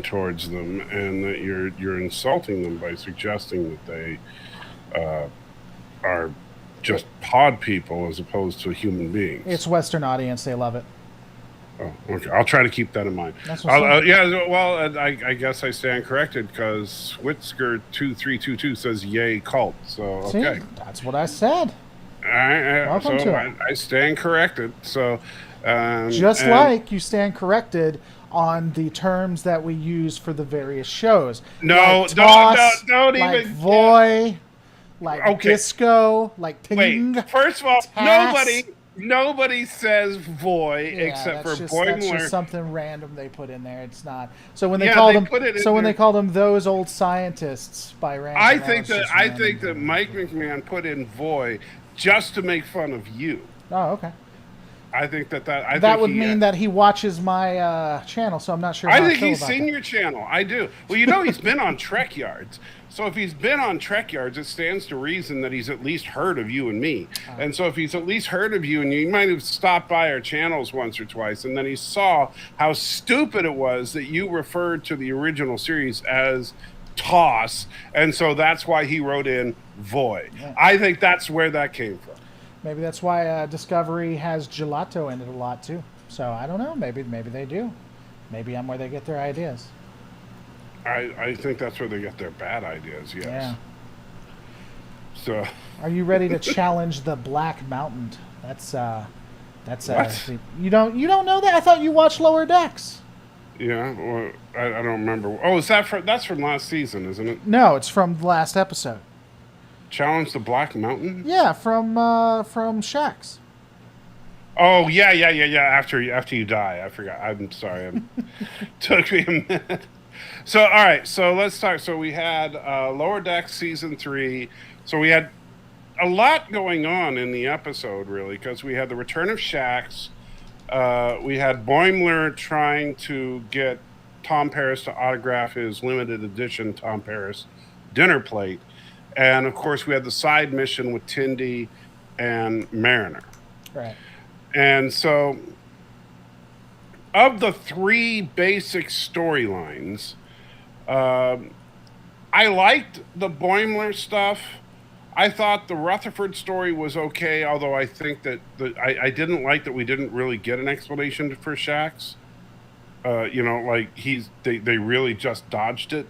towards them, and that you're insulting them by suggesting that they are just pod people as opposed to human beings. It's Western audience; they love it. Oh, okay. I'll try to keep that in mind. That's what's up. Yeah, well, I guess I stand corrected because Switzer2322 says yay cult. So, okay. See, that's what I said. Welcome to it. I stand corrected. So, just like you stand corrected on the terms that we use for the various shows. No, like toss, don't like even. voy, like disco, like ting. Wait, first of all, tass. nobody says voy except for Boimler. That's just something random they put in there. It's not. So when they called they called them those old scientists by random. I think that Mike McMahon put in voy just to make fun of you. Oh, okay. I think that would mean that he watches my channel, so I'm not sure. I think he's seen your channel. I do. Well, he's been on Trek Yards. So if he's been on Trek Yards, it stands to reason that he's at least heard of you and me. And so if he's at least heard of you, and you might have stopped by our channels once or twice, and then he saw how stupid it was that you referred to the original series as Toss, and so that's why he wrote in voy. Yeah. I think that's where that came from. Maybe that's why Discovery has gelato in it a lot too. So I don't know. Maybe they do. Maybe I'm where they get their ideas. I think that's where they get their bad ideas. Yes. Yeah. So. Are you ready to challenge the Black Mountain? That's what? You don't know that? I thought you watched Lower Decks. Yeah. Well, I don't remember. Oh, that's from last season, isn't it? No, it's from the last episode. Challenge the Black Mountain? Yeah, from Shax. Oh, yeah. After you die. I forgot. I'm sorry. Took me a minute. So, all right. So let's talk. So we had Lower Decks season 3. So we had a lot going on in the episode, really, because we had the return of Shax. We had Boimler trying to get Tom Paris to autograph his limited edition Tom Paris dinner plate. And, of course, we had the side mission with Tindy and Mariner. Right. And so, of the 3 basic storylines, I liked the Boimler stuff. I thought the Rutherford story was okay, although I think that I didn't like that we didn't really get an explanation for Shax. They really just dodged it.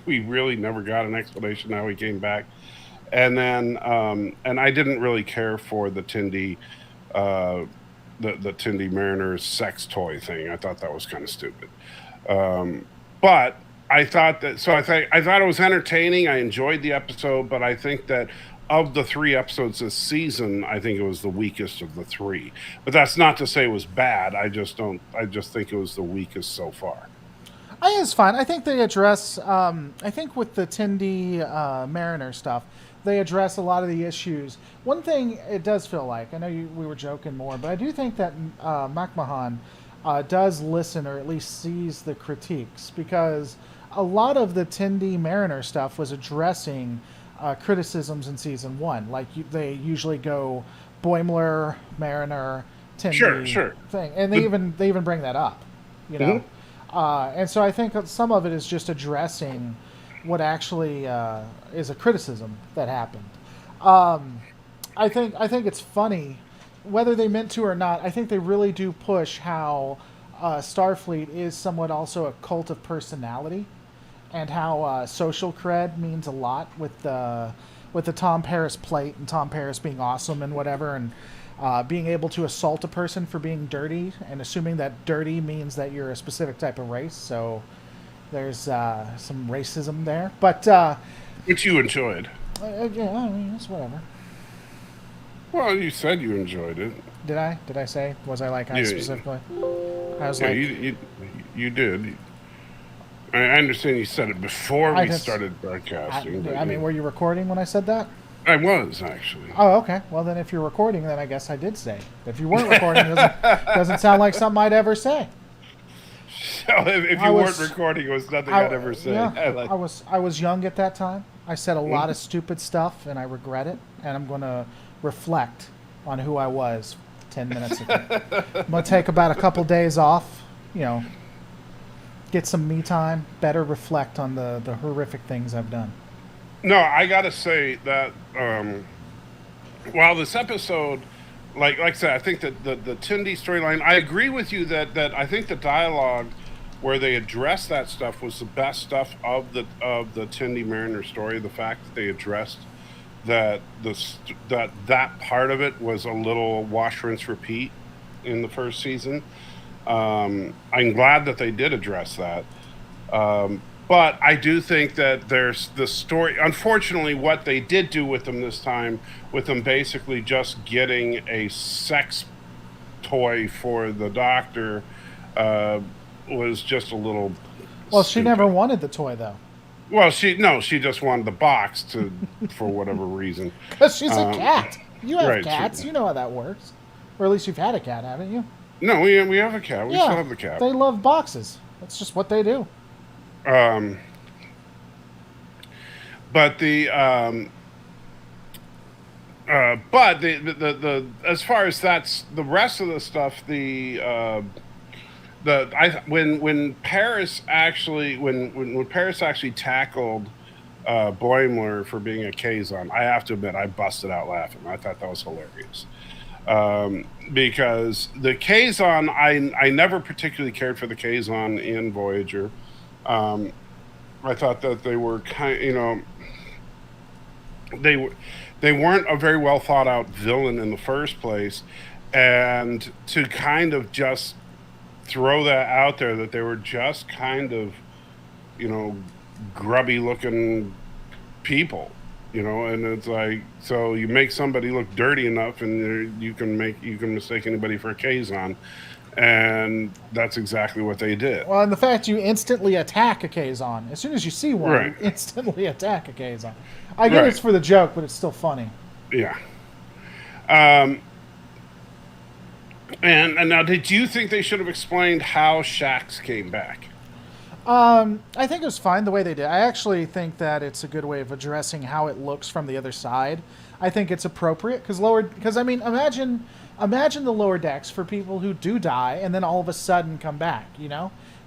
We really never got an explanation how he came back. And then and I didn't really care for the Tindy the Tindy Mariner's sex toy thing. I thought that was kind of stupid. But I thought that I thought it was entertaining. I enjoyed the episode, but I think that of the 3 episodes this season, I think it was the weakest of the 3. But that's not to say it was bad. I just think it was the weakest so far. I think it's fine. I think they address. I think with the Tindy Mariner stuff, they address a lot of the issues. One thing it does feel like, I know we were joking more, but I do think that McMahon does listen, or at least sees the critiques, because a lot of the Tindy Mariner stuff was addressing criticisms in season 1. Like they usually go Boimler, Mariner, Tindy thing, and they even bring that up, you know. Mm-hmm. And so I think some of it is just addressing what actually is a criticism that happened. I think it's funny, whether they meant to or not. I think they really do push how Starfleet is somewhat also a cult of personality, and how social cred means a lot with the Tom Paris plate and Tom Paris being awesome and whatever, and being able to assault a person for being dirty and assuming that dirty means that you're a specific type of race. So there's some racism there, but which you enjoyed. Yeah, I mean, it's whatever. Well, you said you enjoyed it. Did I? Did I say? Was I like specifically? I was you did. I understand you said it before we started broadcasting. I mean, were you recording when I said that? I was, actually. Oh, okay. Well, then if you're recording, then I guess I did say. If you weren't recording, it doesn't sound like something I'd ever say. So if you weren't recording, it was nothing I'd ever say. Yeah, I was young at that time. I said a lot of stupid stuff, and I regret it. And I'm going to reflect on who I was 10 minutes ago. I'm going to take about a couple days off, get some me time, better reflect on the horrific things I've done. No, I gotta say that while this episode, like I said, I think that the Tindy storyline, I agree with you that I think the dialogue where they addressed that stuff was the best stuff of the Tindy Mariner story. The fact that they addressed that that part of it was a little wash rinse repeat in the first season. I'm glad that they did address that. But I do think that there's the story. Unfortunately, what they did do with them this time, with them basically just getting a sex toy for the doctor, was just a little. Well, she stupid. never wanted the toy though, Well, she just wanted the box to for whatever reason. because she's a cat. You have right, cats. You know how that works, or at least you've had a cat, haven't you? No, we have a cat. We still have the cat. They love boxes. That's just what they do. But the as far as that's the rest of the stuff, when Paris actually when Paris actually tackled Boimler for being a Kazon, I have to admit I busted out laughing. I thought that was hilarious. Because the Kazon, I never particularly cared for the Kazon in Voyager. I thought that they were they weren't a very well thought out villain in the first place, and to kind of just throw that out there that they were just kind of grubby looking people, and it's like, so you make somebody look dirty enough and you can mistake anybody for a Kazon, and that's exactly what they did. Well, and the fact you instantly attack a Kazon. As soon as you see one, Right. you instantly attack a Kazon. I get Right. it's for the joke, but it's still funny. Yeah. And now, did you think they should have explained how Shax came back? I think it was fine the way they did. I actually think that it's a good way of addressing how it looks from the other side. I think it's appropriate because I mean, imagine the lower decks for people who do die and then all of a sudden come back.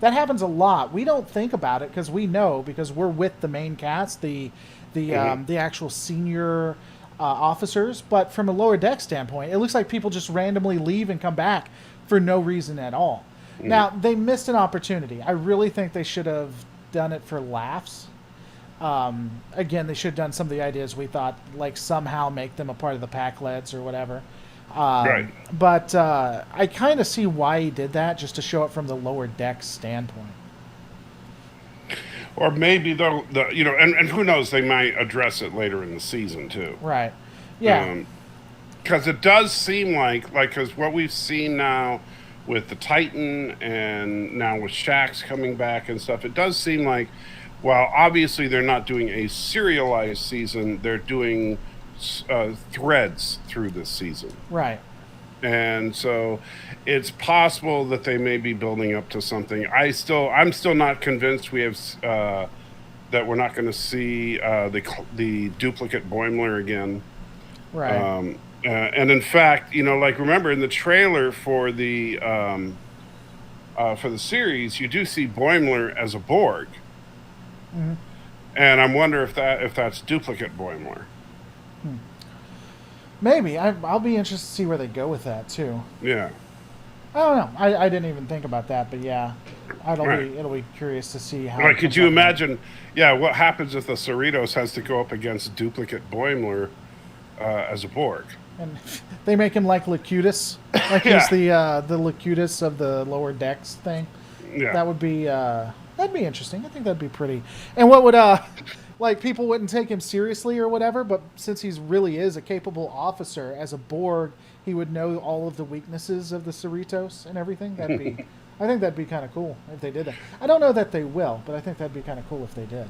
That happens a lot. We don't think about it because we're with the main cast, the actual senior officers. But from a lower deck standpoint, it looks like people just randomly leave and come back for no reason at all. Now, they missed an opportunity. I really think they should have done it for laughs. Again, they should have done some of the ideas we thought, like somehow make them a part of the Packlets or whatever. Right. But I kind of see why he did that, just to show it from the lower deck standpoint. Or maybe and who knows, they might address it later in the season too. Right. Yeah. Because it does seem like because what we've seen now with the Titan and now with Shax coming back and stuff, it does seem like, while obviously they're not doing a serialized season, they're doing threads through this season. Right. And so it's possible that they may be building up to something. I'm still not convinced we have that we're not going to see the duplicate Boimler again. Right. And in fact, remember in the trailer for the series, you do see Boimler as a Borg, and I wonder if that's duplicate Boimler. Maybe. I'll be interested to see where they go with that too. Yeah. I don't know. I didn't even think about that, but yeah, Right. it'll be curious to see how. Like, could you imagine? Yeah, what happens if the Cerritos has to go up against duplicate Boimler as a Borg? And they make him like Locutus, like Yeah. he's the Locutus of the lower decks thing. Yeah. That'd be interesting. I think that'd be pretty. And what would like people wouldn't take him seriously or whatever, but since he's really is a capable officer as a Borg, he would know all of the weaknesses of the Cerritos and everything. I think that'd be kind of cool if they did that. I don't know that they will, but I think that'd be kind of cool if they did.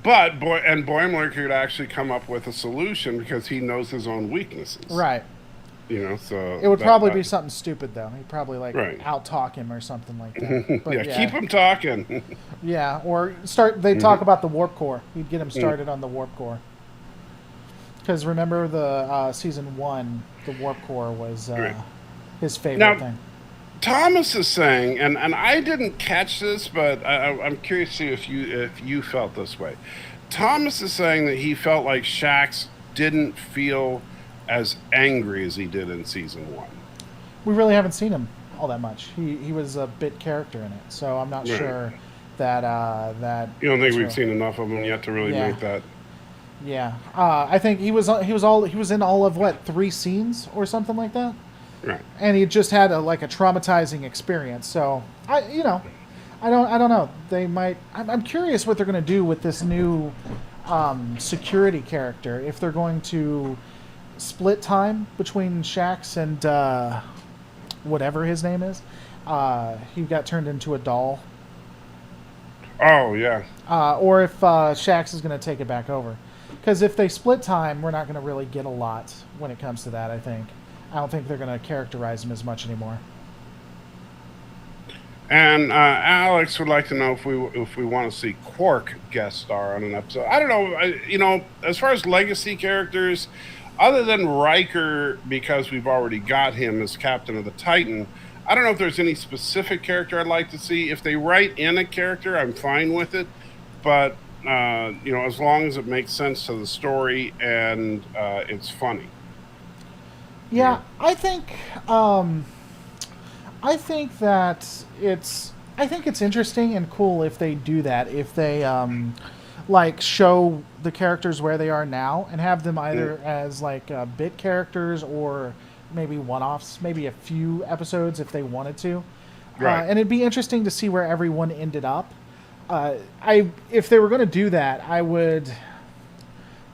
But Boimler could actually come up with a solution because he knows his own weaknesses. Right. So It would probably be something stupid though. He'd probably Right. out-talk him or something like that. But keep him talking. Yeah, or they talk about the warp core. He'd get him started on the warp core. Because remember the season 1, the warp core was Right. his favorite thing. Thomas is saying, and I didn't catch this, but I'm curious to see if you felt this way. Thomas is saying that he felt like Shax didn't feel as angry as he did in season one. We really haven't seen him all that much. He was a bit character in it, so I'm not Right. sure that You don't think that's we've real. seen enough of him yet to really Yeah, make that? yeah. I think he was in all of what, 3 scenes or something like that, Right. and he just had like a traumatizing experience. So I don't know. They might. I'm curious what they're going to do with this new security character. If they're going to split time between Shax and whatever his name is. He got turned into a doll. Oh yeah. Or if Shax is going to take it back over. Because if they split time, we're not going to really get a lot when it comes to that, I think. I don't think they're going to characterize him as much anymore. And Alex would like to know if we want to see Quark guest star on an episode. I don't know. As far as legacy characters, other than Riker, because we've already got him as captain of the Titan, I don't know if there's any specific character I'd like to see. If they write in a character, I'm fine with it. But as long as it makes sense to the story and it's funny. Yeah, I think that I think it's interesting and cool if they do that. If they like show the characters where they are now and have them either as like bit characters or maybe one-offs, maybe a few episodes if they wanted to. Right. And it'd be interesting to see where everyone ended up. If they were going to do that, I would.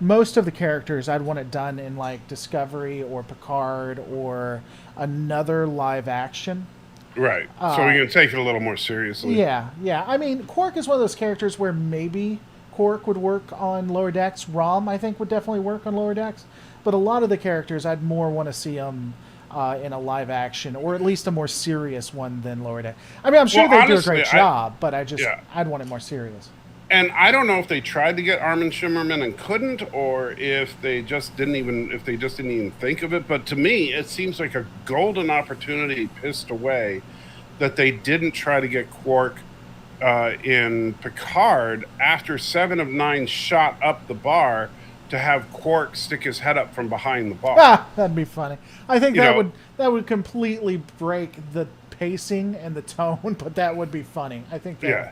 Most of the characters I'd want it done in like Discovery or Picard or another live action. Right. So we can take it a little more seriously. Yeah, yeah. I mean, Quark is one of those characters where maybe Quark would work on Lower Decks. Rom, I think, would definitely work on Lower Decks. But a lot of the characters, I'd more want to see them in a live action, or at least a more serious one than Lower Decks. I mean, I'm sure Well, they do a honestly, great job, but yeah. I'd want it more serious. And I don't know if they tried to get Armin Shimmerman and couldn't, or if they just didn't even think of it. But to me, it seems like a golden opportunity pissed away that they didn't try to get Quark in Picard after 7 of 9 shot up the bar to have Quark stick his head up from behind the bar. Ah, that'd be funny. I think You know- that would completely break the pacing and the tone, but that would be funny. I think that. Yeah.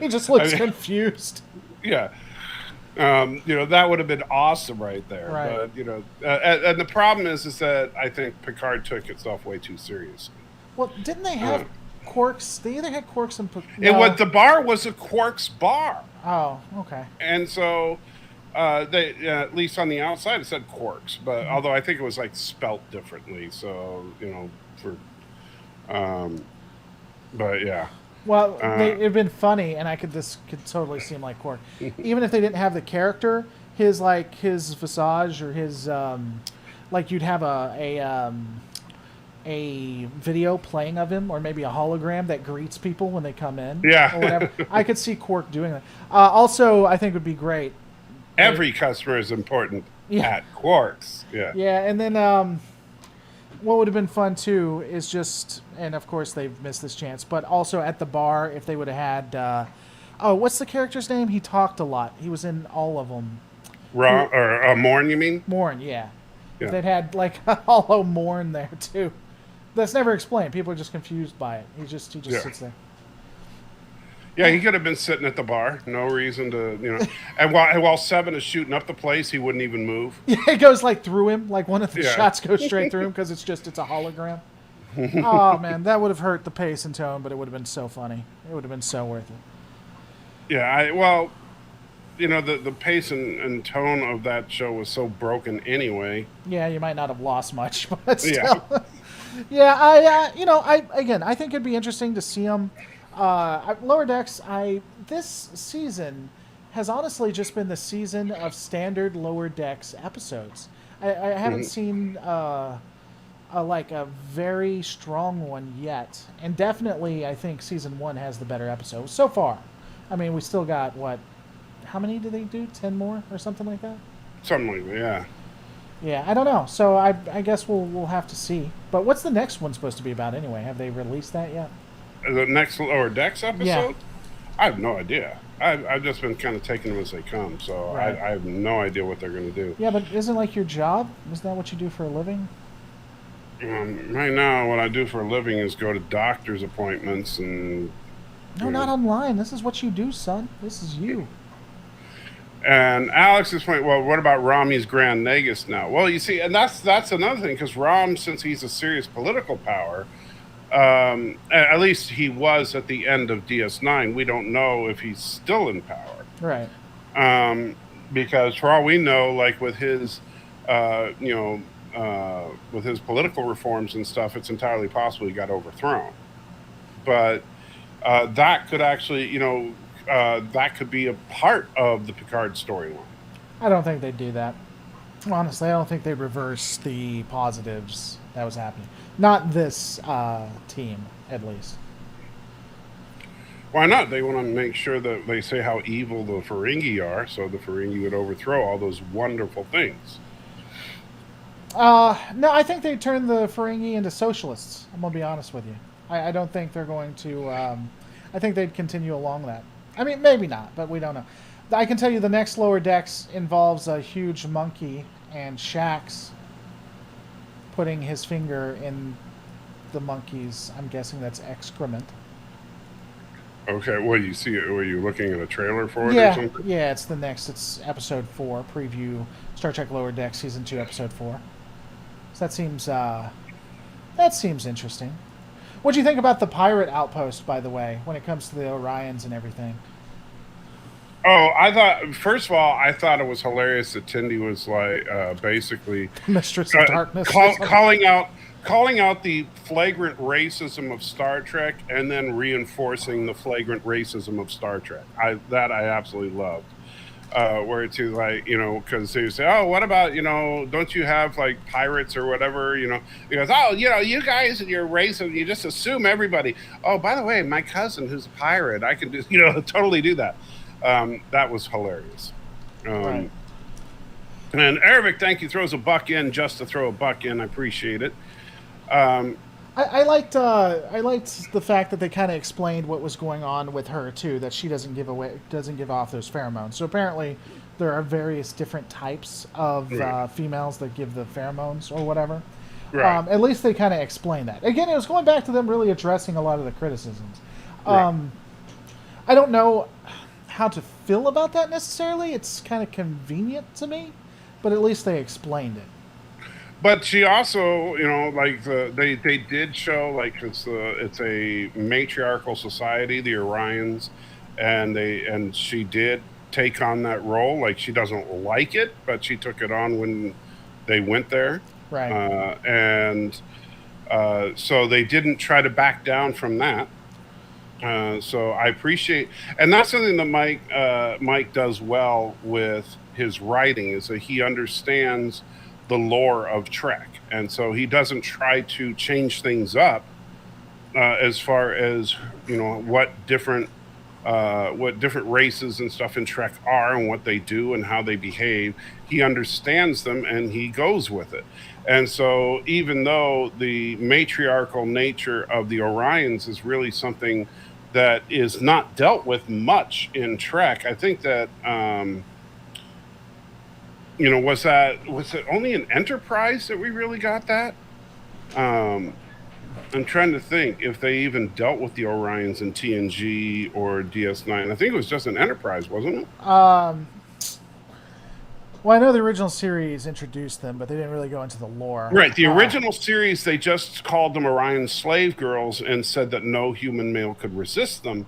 He just looks I mean- confused. Yeah. That would have been awesome right there. Right. But, and the problem is that I think Picard took itself way too seriously. Well, didn't they have Quarks? They either had Quarks and The bar was a Quark's bar. Oh, okay. And so they at least on the outside it said Quarks, but although I think it was like spelt differently. So, but yeah. Well, it'd been funny, and this could totally seem like Quark. Even if they didn't have the character, his visage or his like you'd have a video playing of him, or maybe a hologram that greets people when they come in. Yeah. Or whatever. I could see Quark doing that. Also, I think it would be great. Every customer is important at Quarks. Yeah. Yeah, and then what would have been fun too is just, and of course they've missed this chance, but also at the bar if they would have had, what's the character's name? He talked a lot. He was in all of them. Morn, you mean? Morn, yeah. Yeah. If they'd had like a hollow Morn there too. That's never explained. People are just confused by it. He just sits there. Yeah, he could have been sitting at the bar. No reason to, And while Seven is shooting up the place, he wouldn't even move. Yeah, it goes like through him. Like one of the Yeah. shots goes straight through him because it's a hologram. Oh man, that would have hurt the pace and tone, but it would have been so funny. It would have been so worth it. Yeah, the pace and tone of that show was so broken anyway. Yeah, you might not have lost much, but still. Yeah. Yeah, I think it'd be interesting to see them. Lower Decks, this season has honestly just been the season of standard Lower Decks episodes. I haven't seen a very strong one yet, and definitely I think season 1 has the better episode so far. I mean, we still got how many do they do? 10 more or something like that? Something like that, yeah. Yeah, I don't know. So I guess we'll have to see. But what's the next one supposed to be about anyway? Have they released that yet? The next Lower Decks Yeah. episode, I have no idea. I've just been kind of taking them as they come, so Right. I have no idea what they're going to do. Yeah, but isn't like your job? Isn't that what you do for a living? Right now, what I do for a living is go to doctor's appointments and No, you not know. online. This is what you do, son. This is you. And Alex is point. Well, what about Rami's Grand Nagus now? Well, you see, and that's another thing because Ram, since he's a serious political power, at least he was at the end of DS9. We don't know if he's still in power. Right. Um, because for all we know, like with his, with his political reforms and stuff, it's entirely possible he got overthrown. But that could actually, that could be a part of the Picard storyline. I don't think they'd do that. Honestly, I don't think they'd reverse the positives that was happening. Not this team, at least. Why not? They want to make sure that they say how evil the Ferengi are, so the Ferengi would overthrow all those wonderful things. No, I think they turn the Ferengi into socialists. I'm gonna be honest with you. I don't think they're going to. I think they'd continue along that. I mean, maybe not, but we don't know. I can tell you the next Lower Decks involves a huge monkey and Shax putting his finger in the monkey's. I'm guessing that's excrement. Okay, what do you see? Were you looking at a trailer for it or Yeah, something? yeah. It's the next. It's episode 4 preview. Star Trek Lower Decks season 2 episode 4. So that seems interesting. What do you think about the pirate outpost, by the way, when it comes to the Orions and everything? Oh, I thought first of all, I thought it was hilarious that Tindy was like basically Mistress of Darkness. calling out the flagrant racism of Star Trek and then reinforcing the flagrant racism of Star Trek. I absolutely loved. Where it's like, because they say, oh, what about, don't you have like pirates or whatever, he goes, oh, you guys and your race, you just assume everybody. Oh, by the way, my cousin who's a pirate, I can do, totally do that. That was hilarious. Right. And Arabic, thank you, throws a buck in just to throw a buck in. I appreciate it. Um, I liked the fact that they kind of explained what was going on with her too. That she doesn't give off those pheromones. So apparently, there are various different types of right. females that give the pheromones or whatever. Right. At least they kind of explained that. Again, it was going back to them really addressing a lot of the criticisms. Right. I don't know how to feel about that necessarily. It's kind of convenient to me, but at least they explained it. But she also, like they did show like it's a matriarchal society, the Orions, and she did take on that role. Like she doesn't like it, but she took it on when they went there, Right. and so they didn't try to back down from that. So I appreciate, and that's something that Mike does well with his writing is that he understands the lore of Trek, and so he doesn't try to change things up as far as what different races and stuff in Trek are and what they do and how they behave. He understands them and he goes with it. And so, even though the matriarchal nature of the Orions is really something that is not dealt with much in Trek, I think that was it only an Enterprise that we really got that? I'm trying to think if they even dealt with the Orions in TNG or DS9. I think it was just an Enterprise, wasn't it? Well, I know the original series introduced them, but they didn't really go into the lore. Right. The original series, they just called them Orion slave girls and said that no human male could resist them.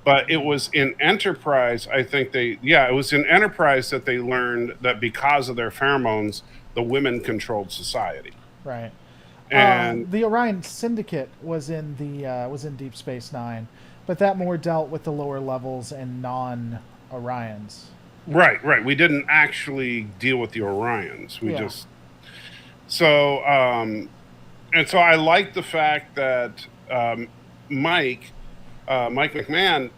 But it was in Enterprise, I think it was in Enterprise that they learned that because of their pheromones, the women controlled society. Right. And the Orion Syndicate was in Deep Space Nine, but that more dealt with the lower levels and non-Orions. right. We didn't actually deal with the Orions. We just and so I like the fact that Mike McMahon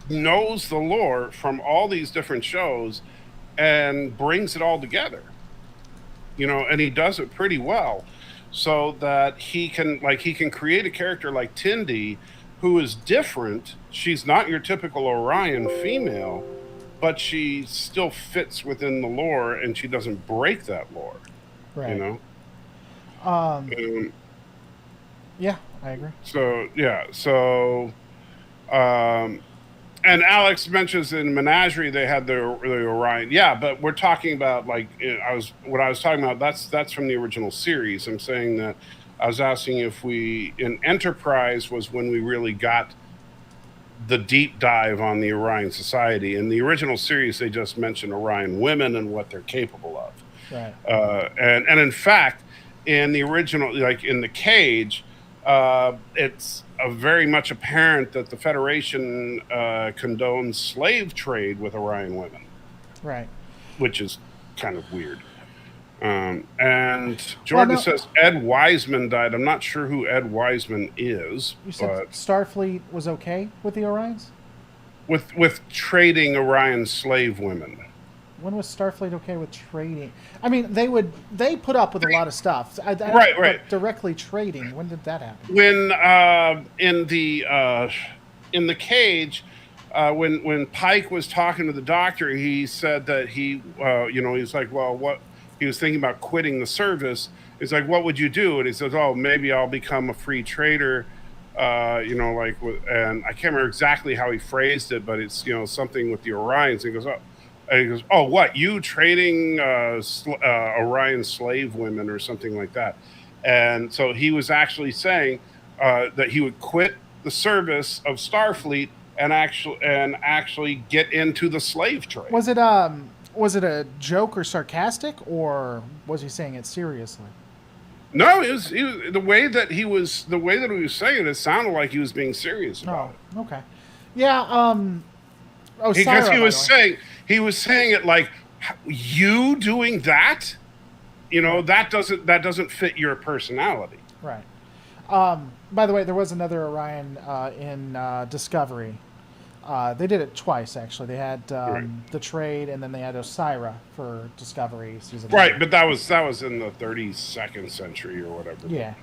knows the lore from all these different shows and brings it all together. and he does it pretty well, so that he can create a character like Tindy, who is different. She's not your typical Orion female, but she still fits within the lore, and she doesn't break that lore. You Right. know. Um, Um, yeah, I agree. so yeah. So um, and Alex mentions in Menagerie they had the Orion. Yeah, but we're talking about what I was talking about. That's from the original series. I'm saying that I was asking if we in Enterprise was when we really got the deep dive on the Orion Society. In the original series, they just mentioned Orion women and what they're capable of. Right. And in fact, in the original, like in the Cage, it's very much apparent that the Federation condones slave trade with Orion women, Right. which is kind of weird. And Well, Jordan no, says Ed Wiseman died. I'm not sure who Ed Wiseman is, you said but Starfleet was okay with the Orions. with trading Orion slave women. When was Starfleet okay with trading? I mean, they put up with a lot of stuff. Right, right. But directly trading, when did that happen? When in the Cage, when Pike was talking to the doctor, he said that he's like, well, what he was thinking about quitting the service. He's like, what would you do? And he says, oh, maybe I'll become a free trader. And I can't remember exactly how he phrased it, but it's something with the Orions. And he goes, oh, what, you trading Orion slave women or something like that? And so he was actually saying that he would quit the service of Starfleet and actually get into the slave trade. Was it a joke or sarcastic, or was he saying it seriously? No, he was the way that he was saying it sounded like he was being serious about Oh, okay. Yeah. it. Because Osira, by he was saying it like, you doing that, that doesn't fit your personality. the way. Right. By the way, there was another Orion in Discovery. They did it twice, actually. They had Right. the trade, and then they had Osira for Discovery season. Right, 2. but that was in the 32nd century or whatever. Yeah.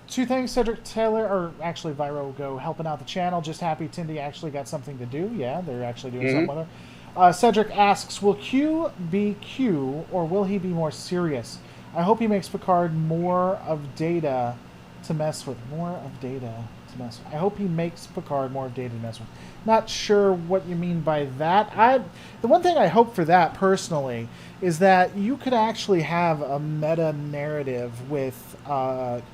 Two things, Cedric Taylor, or actually Viro Go helping out the channel. Just happy Tindy actually got something to do. Yeah, they're actually doing something with her. Cedric asks, will Q be Q, or will he be more serious? I hope he makes Picard more of data to mess with. I hope he makes Picard more of data to mess with. Not sure what you mean by that. The one thing I hope for that personally is that you could actually have a meta narrative with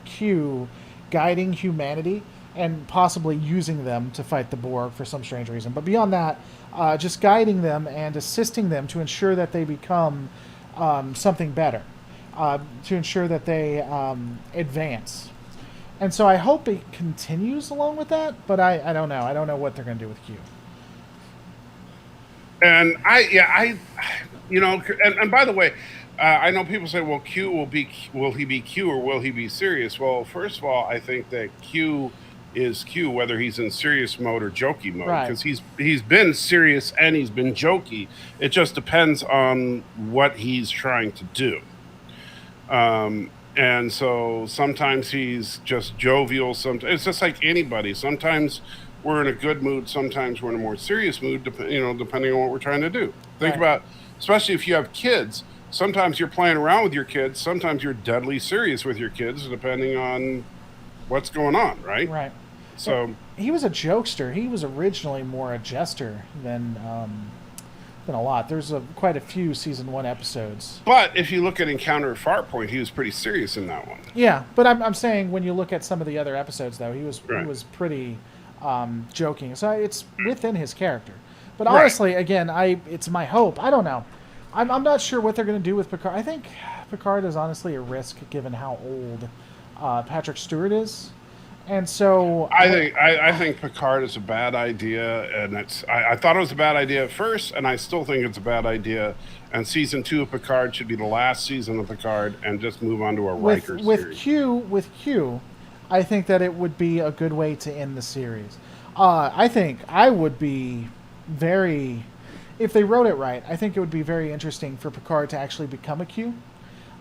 Q guiding humanity and possibly using them to fight the Borg for some strange reason. But beyond that, just guiding them and assisting them to ensure that they become something better, to ensure that they advance. And so I hope it continues along with that, but I don't know. I don't know what they're going to do with Q. And and by the way, I know people say, well, will he be Q or will he be serious? Well, first of all, I think that Q is Q, whether he's in serious mode or jokey mode, Right. because he's been serious and he's been jokey. It just depends on what he's trying to do. And so sometimes he's just jovial. Sometimes it's just like anybody. Sometimes we're in a good mood. Sometimes we're in a more serious mood, depending on what we're trying to do. Think Right. about, especially if you have kids. Sometimes you're playing around with your kids. Sometimes you're deadly serious with your kids, depending on what's going on, right? Right. So He was a jokester. He was originally more a jester than a lot. There's quite a few season 1 episodes. but if you look at Encounter at Farpoint, he was pretty serious in that one. Yeah, but I'm saying when you look at some of the other episodes, though, he was pretty joking. So it's within his character. But Right. honestly, again, it's my hope. I don't know. I'm not sure what they're going to do with Picard. I think Picard is honestly a risk given how old Patrick Stewart is. And so I think Picard is a bad idea, and I thought it was a bad idea at first, and I still think it's a bad idea. And season 2 of Picard should be the last season of Picard, and just move on to a Riker series. With Q, I think that it would be a good way to end the series. I think I would be very, if they wrote it right, I think it would be very interesting for Picard to actually become a Q.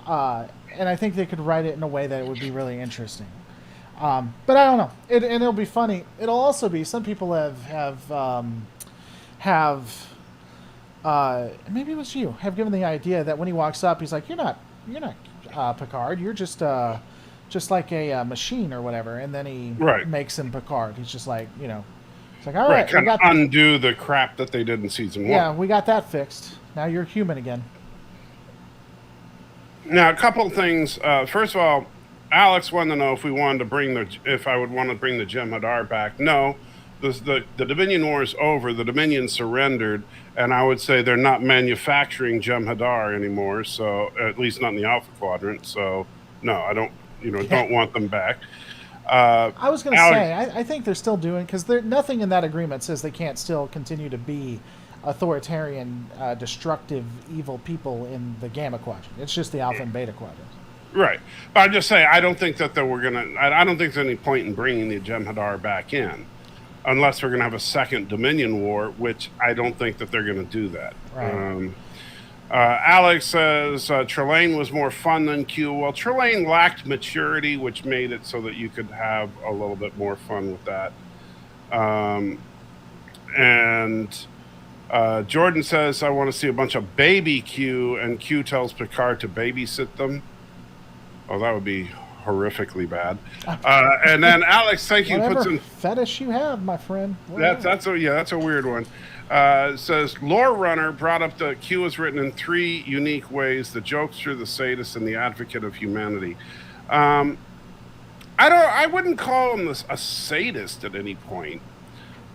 And I think they could write it in a way that it would be really interesting. But I don't know. And it'll be funny. It'll also be some people have maybe it was you have given the idea that when he walks up, he's like, you're not Picard. You're just like a machine or whatever. And then he Right. makes him Picard. He's just like, it's like, all Right, right, we kind of got undo the crap that they did in season 1. yeah, we got that fixed. Now you're human again. Now, a couple of things. First of all, Alex wanted to know if I would want to bring the Jem'Hadar back. No, the Dominion War is over. The Dominion surrendered, and I would say they're not manufacturing Jem'Hadar anymore. So, at least not in the Alpha Quadrant. So, no, I don't. Don't want them back. I was going to say, I think they're still doing, because nothing in that agreement says they can't still continue to be authoritarian, destructive, evil people in the Gamma Quadrant. It's just the Alpha and Beta Quadrant. Right. But I'm just saying, I don't think that I don't think there's any point in bringing the Jem'Hadar back in, unless we're going to have a second Dominion War, which I don't think that they're going to do that. Right. Alex says Trelane was more fun than Q. Well, Trelane lacked maturity, which made it so that you could have a little bit more fun with that. And Jordan says, I want to see a bunch of baby Q, and Q tells Picard to babysit them. Oh, that would be horrifically bad. And then Alex, thank you. Whatever puts in fetish you have, my friend. that's a weird one. Says Lore Runner brought up that Q was written in 3 unique ways: the jokester, the sadist, and the advocate of humanity. I wouldn't call him a sadist at any point.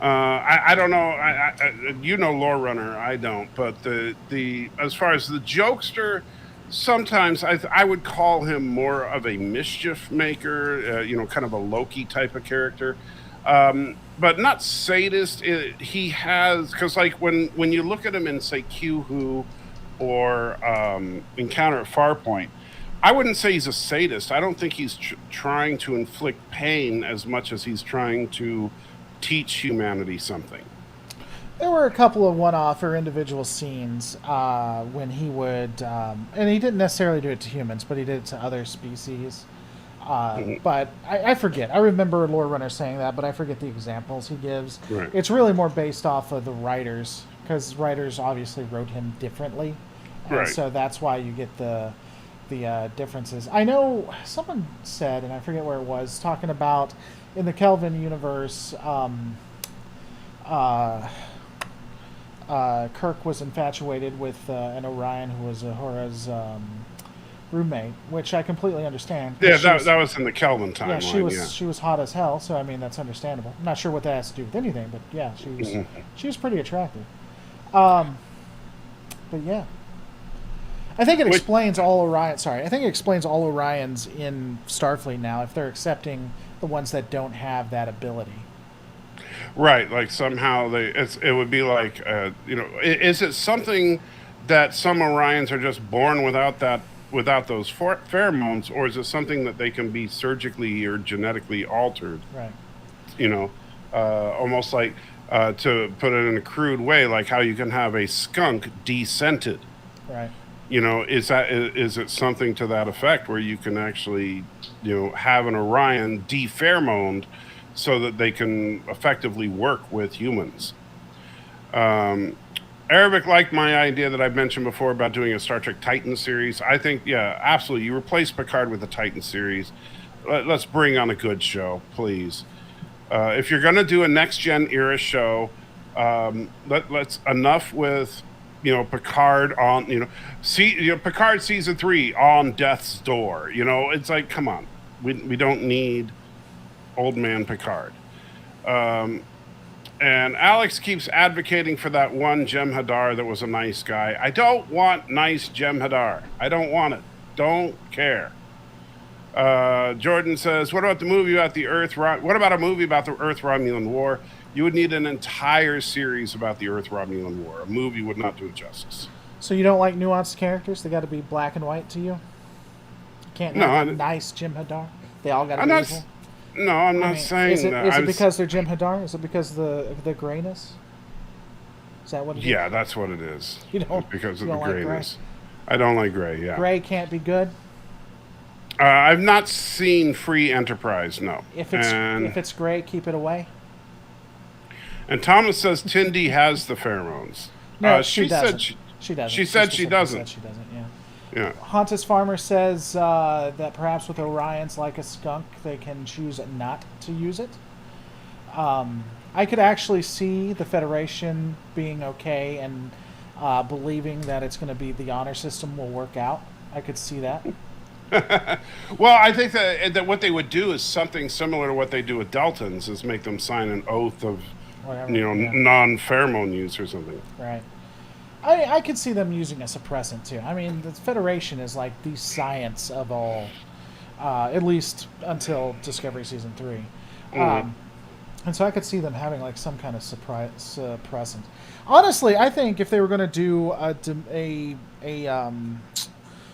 I don't know. Lore Runner, I don't. But the as far as the jokester, sometimes I would call him more of a mischief maker. Kind of a Loki type of character. But not sadist. He has, because like when you look at him in say Q Who or Encounter at Farpoint, I wouldn't say he's a sadist. I don't think he's trying to inflict pain as much as he's trying to teach humanity something. There were a couple of one-off or individual scenes when he would, and he didn't necessarily do it to humans, but he did it to other species. But I forget. I remember Lore Runner saying that, but I forget the examples he gives. Right. It's really more based off of the writers, because writers obviously wrote him differently. And Right. so that's why you get the differences. I know someone said, and I forget where it was, talking about in the Kelvin universe, Kirk was infatuated with an Orion who was Uhura's roommate, which I completely understand. Yeah, that was in the Kelvin timeline. Yeah, she was hot as hell, so I mean that's understandable. I'm not sure what that has to do with anything, but yeah, she was pretty attractive. But yeah, I think it explains all Orion. Sorry, I think it explains all Orions in Starfleet now if they're accepting the ones that don't have that ability. Right, like somehow it would be like is it something that some Orions are just born without those pheromones, or is it something that they can be surgically or genetically altered? Right. Almost like to put it in a crude way, like how you can have a skunk descented. Right. Is it something to that effect where you can actually have an Orion de-pheromoned so that they can effectively work with humans? Arabic liked my idea that I've mentioned before about doing a Star Trek Titan series. I think, yeah, absolutely. You replace Picard with the Titan series. Let's bring on a good show, please. If you're going to do a Next Gen era show, let's enough with Picard on Picard season 3 on death's door. It's like, come on, we don't need old man Picard. And Alex keeps advocating for that one Jem'Hadar that was a nice guy. I don't want nice Jem'Hadar. I don't want it. Don't care. Jordan says, what about the movie about the Earth? What about a movie about the Earth-Romulan War? You would need an entire series about the Earth-Romulan War. A movie would not do it justice. So you don't like nuanced characters? They got to be black and white to you? You can't have a nice Jem'Hadar? They all got to be evil? No, I'm not saying that. Is it because they're Jem'Hadar? Is it because of the grayness? Is that what it is? Yeah, that's what it is. You don't, because of you the don't grayness. I don't like gray. Yeah. Gray can't be good. I've not seen Free Enterprise. No. If it's gray, keep it away. And Thomas says Tindy has the pheromones. No, she doesn't. She doesn't. She said she doesn't. Said she doesn't. Yeah. Yeah. Hauntus Farmer says that perhaps with Orion's like a skunk, they can choose not to use it. I could actually see the Federation being okay and believing that it's going to be the honor system will work out. I could see that. Well, I think that what they would do is something similar to what they do with Deltans, is make them sign an oath of, Whatever, non-pheromone use or something. Right. I could see them using a suppressant too. I mean, the Federation is like the science of all, at least until Discovery Season 3. Mm-hmm. And so I could see them having like some kind of suppressant. Honestly, I think if they were going to do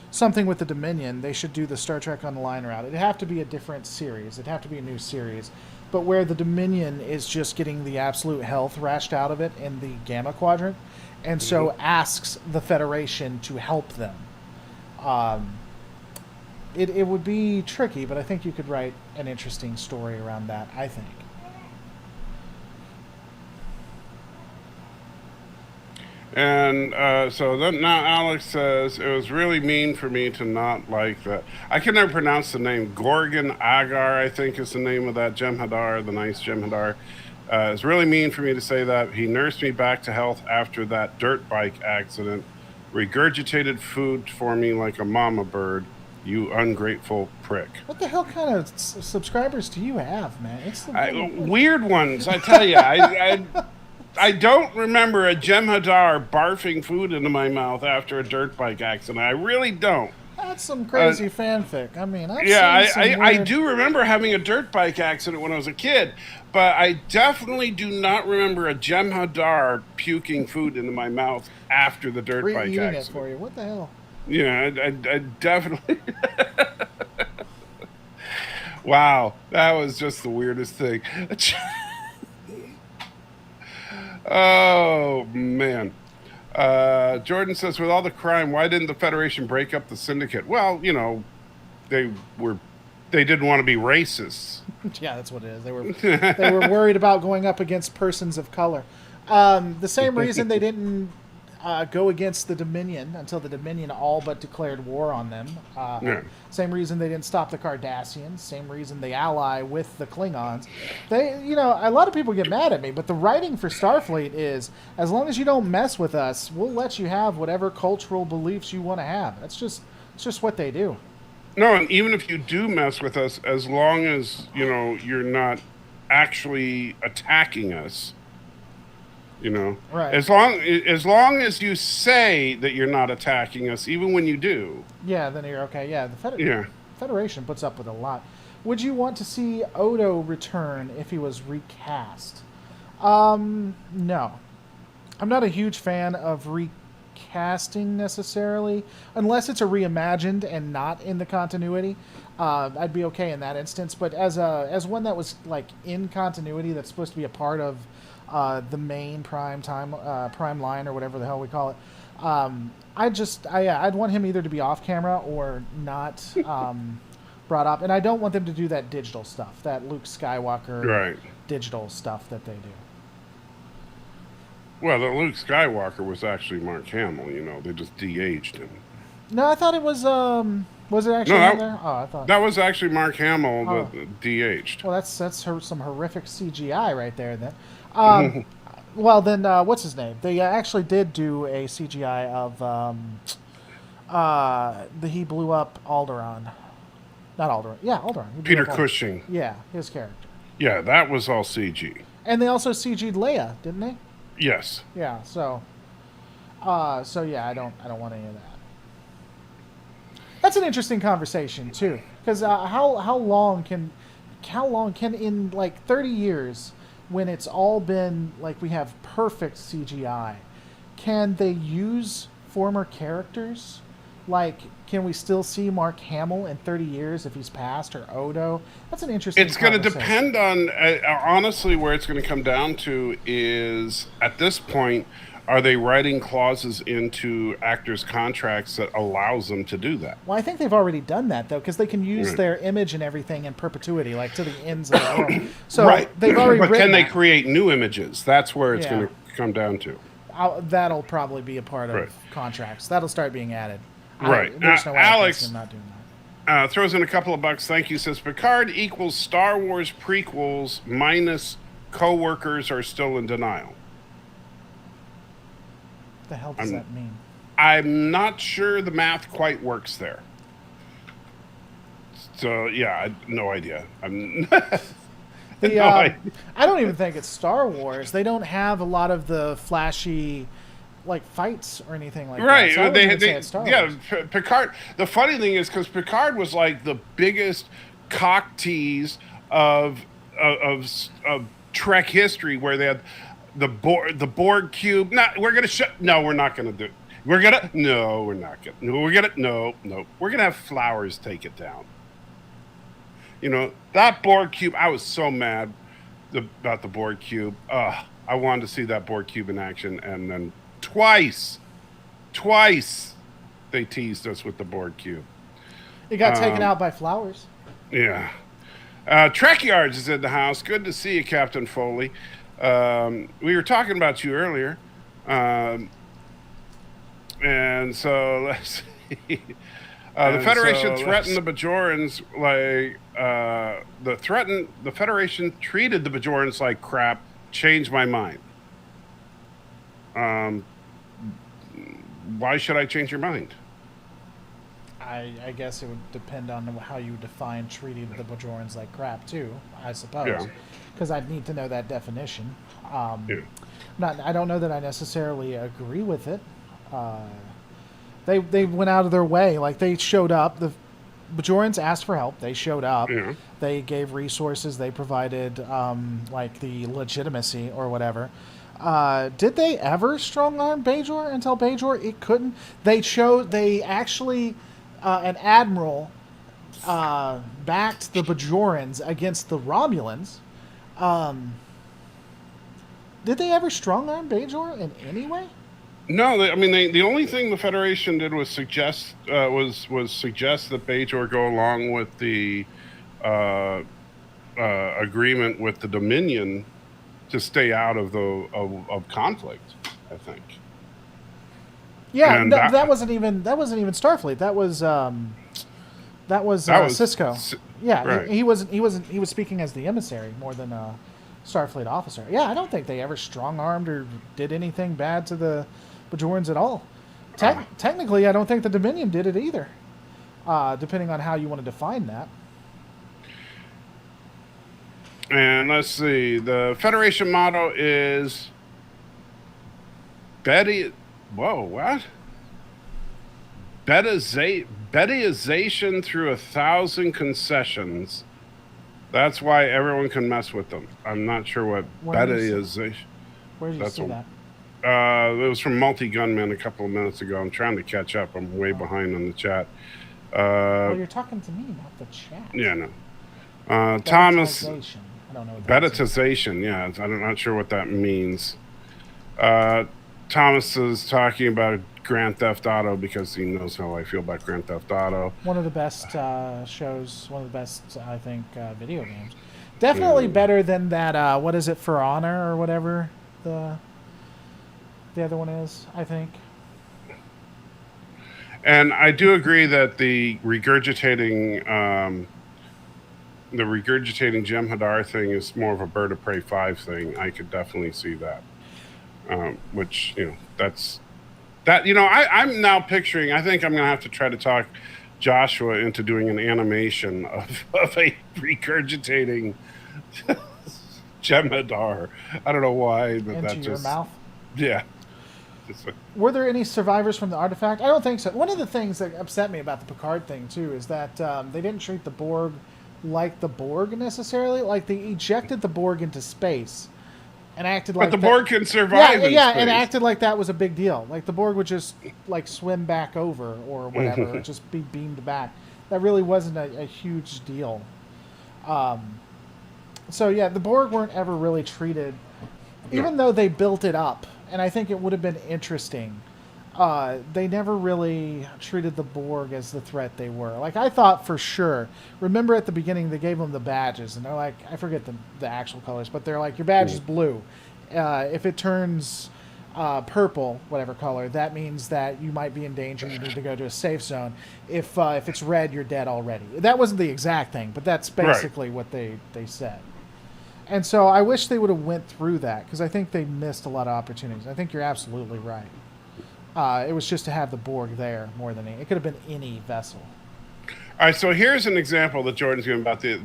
something with the Dominion, they should do the Star Trek Online route. It'd have to be a different series. It'd have to be a new series. But where the Dominion is just getting the absolute health rashed out of it in the Gamma Quadrant, and so asks the Federation to help them. It would be tricky, but I think you could write an interesting story around that, I think. And so then now Alex says, it was really mean for me to not like that. I can never pronounce the name. Gorgon Agar, I think, is the name of that Jem'Hadar, the nice Jem'Hadar. It's really mean for me to say that. He nursed me back to health after that dirt bike accident. Regurgitated food for me like a mama bird. You ungrateful prick. What the hell kind of subscribers do you have, man? It's weird ones, I tell you. I don't remember a Jem'Hadar barfing food into my mouth after a dirt bike accident. I really don't. That's some crazy fanfic. I mean, I do remember having a dirt bike accident when I was a kid, but I definitely do not remember a Jem'Hadar puking food into my mouth after the dirt bike accident. It for you. What the hell? Yeah, I definitely. Wow, that was just the weirdest thing. Oh, man. Jordan says, with all the crime, why didn't the Federation break up the syndicate? Well, they didn't want to be racists. Yeah, that's what it is. They were worried about going up against persons of color. The same reason they didn't go against the Dominion until the Dominion all but declared war on them. Same reason they didn't stop the Cardassians. Same reason they ally with the Klingons. A lot of people get mad at me, but the writing for Starfleet is, as long as you don't mess with us, we'll let you have whatever cultural beliefs you want to have. It's just what they do. No, and even if you do mess with us, as long as, you're not actually attacking us, right. As long as you say that you're not attacking us, even when you do. Yeah, then you're okay. Yeah, the Federation puts up with a lot. Would you want to see Odo return if he was recast? No. I'm not a huge fan of recasting necessarily, unless it's a reimagined and not in the continuity. I'd be okay in that instance. But as one that was like in continuity, that's supposed to be a part of the main prime line or whatever the hell we call it. I'd want him either to be off camera or not brought up, and I don't want them to do that digital stuff, that Luke Skywalker digital stuff that they do. Well, the Luke Skywalker was actually Mark Hamill. They just de-aged him. No, I thought it was. Was it actually in there? Oh, I thought that was actually Mark Hamill that de-aged. Well, that's some horrific CGI right there. Then. Well, then, what's his name? They actually did do a CGI of he blew up Alderaan. Not Alderaan. Yeah, Alderaan. Peter Cushing. Yeah, his character. Yeah, that was all CG. And they also CG'd Leia, didn't they? Yes. Yeah. So yeah, I don't want any of that. That's an interesting conversation too, because how long can in like 30 years, when it's all been like we have perfect CGI, can they use former characters? Like, can we still see Mark Hamill in 30 years if he's passed, or Odo? That's an interesting It's going to depend on, honestly, where it's going to come down to is, at this point, are they writing clauses into actors' contracts that allows them to do that? Well, I think they've already done that though, because they can use Right. their image and everything in perpetuity, like to the ends of the world. So Right. they've already But written can they that. create new images? That's where it's Yeah. going to come down to. That'll probably be a part of Right. contracts. That'll start being added. Right. There's no way I can see Alex them not doing that. throws in a couple of bucks. Thank you. Says Picard equals Star Wars prequels minus co-workers are still in denial. What the hell does that mean? I'm not sure the math quite works there. So yeah, no idea. I'm The, no idea. I don't even think it's Star Wars. They don't have a lot of the flashy, like fights or anything like Right. that. So I wouldn't even say it's Star Wars. Picard. The funny thing is because Picard was like the biggest cock tease of Trek history, where they had the Borg cube. No, we're not gonna do it. We're gonna no, we're not gonna. No, we're gonna no. We're gonna have Flowers take it down. You know that Borg cube. I was so mad about the Borg cube. I wanted to see that Borg cube in action, and then twice they teased us with the Borg cube. It got taken out by Flowers. Yeah. Trek Yards is in the house. Good to see you, Captain Foley. We were talking about you earlier. And so let's see. The Federation threatened the Bajorans like the Federation treated the Bajorans like crap. Changed my mind. Why should I change your mind? I guess it would depend on how you define treating the Bajorans like crap too, I suppose. Because I'd need to know that definition. I don't know that I necessarily agree with it. They went out of their way. Like, they showed up. The Bajorans asked for help. They showed up. Yeah. They gave resources. They provided, like, the legitimacy or whatever. Did they ever strong-arm Bajor and tell Bajor it couldn't? They actually, an admiral backed the Bajorans against the Romulans. Did they ever strong-arm Bajor in any way? No, the only thing the Federation did was suggest that Bajor go along with the agreement with the Dominion to stay out of conflict. I think. Yeah, And that wasn't even Starfleet. That was Cisco. Yeah, right. he was speaking as the emissary more than a Starfleet officer. Yeah, I don't think they ever strong-armed or did anything bad to the Bajorans at all. Technically, I don't think the Dominion did it either, depending on how you want to define that. And let's see. The Federation motto is Betty. Whoa, what? Bettyization through 1,000 concessions. That's why everyone can mess with them. I'm not sure what Bettyization. Where did you see that? It was from Multi Gunman a couple of minutes ago. I'm trying to catch up. I'm way behind on the chat. Well, you're talking to me, not the chat. Yeah, no. Thomas. Bettyization. I don't know what that is. Bettyization, yeah. I'm not sure what that means. Thomas is talking about Grand Theft Auto because he knows how I feel about Grand Theft Auto. One of the best shows, one of the best, I think, video games. Definitely better than that, what is it, For Honor or whatever the other one is, I think. And I do agree that the regurgitating Jem'Hadar thing is more of a Bird of Prey 5 thing. I could definitely see that. Which, that's... That, I'm now picturing, I think I'm going to have to try to talk Joshua into doing an animation of a regurgitating Jem'Hadar. I don't know why, but into your mouth? Yeah. Were there any survivors from the artifact? I don't think so. One of the things that upset me about the Picard thing, too, is that they didn't treat the Borg like the Borg, necessarily. Like, they ejected the Borg into space and acted like... But the Borg can survive in space. And acted like that was a big deal. Like, the Borg would just, like, swim back over or whatever, or just be beamed back. That really wasn't a huge deal. So, yeah, the Borg weren't ever really treated... Even though they built it up and I think it would have been interesting. They never really treated the Borg as the threat they were. Like, I thought for sure. Remember at the beginning they gave them the badges, and they're like, I forget the actual colors, but they're like, your badge is blue. If it turns purple, whatever color, that means that you might be in danger. You need to go to a safe zone. If it's red, you're dead already. That wasn't the exact thing, but that's basically what they said. And so I wish they would have went through that, because I think they missed a lot of opportunities. I think you're absolutely right. It was just to have the Borg there more than it could have been any vessel. All right, so here's an example that Jordan's giving about the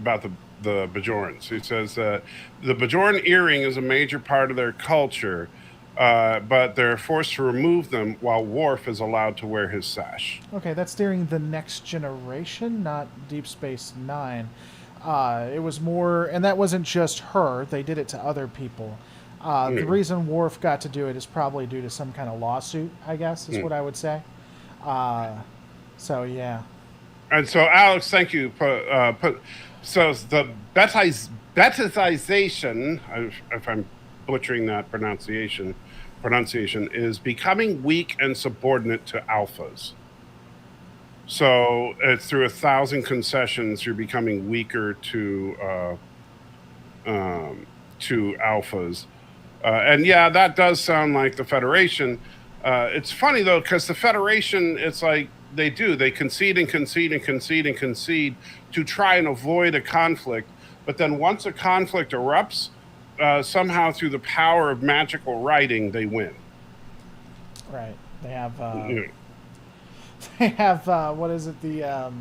Bajorans. He says the Bajoran earring is a major part of their culture, but they're forced to remove them while Worf is allowed to wear his sash. Okay, that's during the Next Generation, not Deep Space Nine. It was more, and that wasn't just her. They did it to other people. The reason Worf got to do it is probably due to some kind of lawsuit, I guess, is what I would say. So, yeah. And so, Alex, thank you. So the Betization, if I'm butchering that pronunciation, is becoming weak and subordinate to alphas. So it's through 1,000 concessions, you're becoming weaker to alphas. And yeah, that does sound like the Federation. It's funny, though, because the Federation, it's like they concede and concede and concede and concede to try and avoid a conflict. But then once a conflict erupts, somehow through the power of magical writing, they win. Right. They have... They have, what is it, the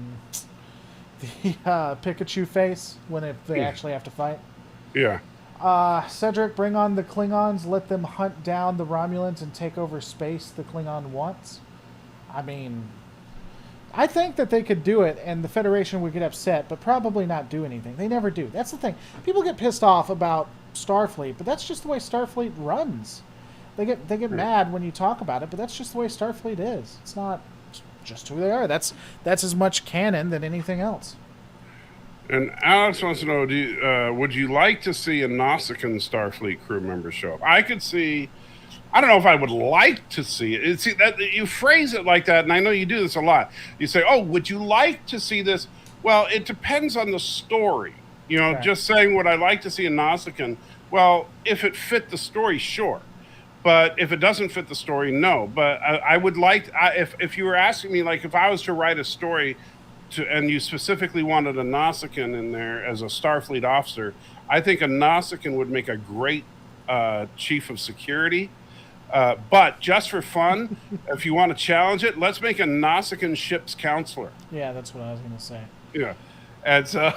Pikachu face when they actually have to fight? Yeah. Cedric, bring on the Klingons, let them hunt down the Romulans and take over space the Klingon wants. I mean, I think that they could do it and the Federation would get upset, but probably not do anything. They never do. That's the thing. People get pissed off about Starfleet, but that's just the way Starfleet runs. They get mad when you talk about it, but that's just the way Starfleet is. It's not just who they are. That's as much canon than anything else. And Alex wants to know, would you like to see a Nausicaan Starfleet crew member show up? I could see, I don't know if I would like to see it. See, that you phrase it like that, and I know you do this a lot. You say, oh, would you like to see this? Well, it depends on the story. You know, just saying, would I like to see a Nausicaan? Well, if it fit the story, sure. But if it doesn't fit the story, no. But I would like, if you were asking me, like, if I was to write a story and you specifically wanted a Nausicaan in there as a Starfleet officer, I think a Nausicaan would make a great chief of security. But just for fun, if you want to challenge it, let's make a Nausicaan ship's counselor. Yeah, that's what I was going to say. Yeah. And so,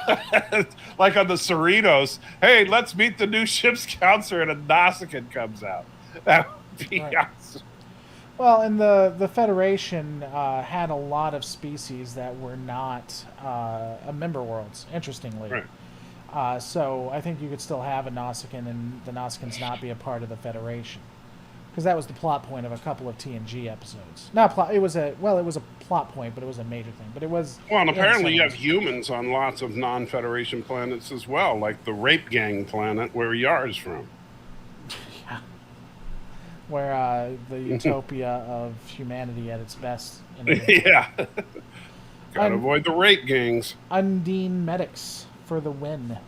like on the Cerritos, hey, let's meet the new ship's counselor, and a Nausicaan comes out. That would be awesome. Well, and the Federation had a lot of species that were not member worlds, interestingly. Right. So I think you could still have a Nausicaan and the Nausicaans not be a part of the Federation. Because that was the plot point of a couple of TNG episodes. Not plot. It was a plot point, but it was a major thing. But it was. Well, and apparently you have humans on lots of non-Federation planets as well, like the Rape Gang planet where Yar's from. Yeah. Where the utopia of humanity at its best. Yeah. Gotta avoid the rape gangs. Undine medics for the win.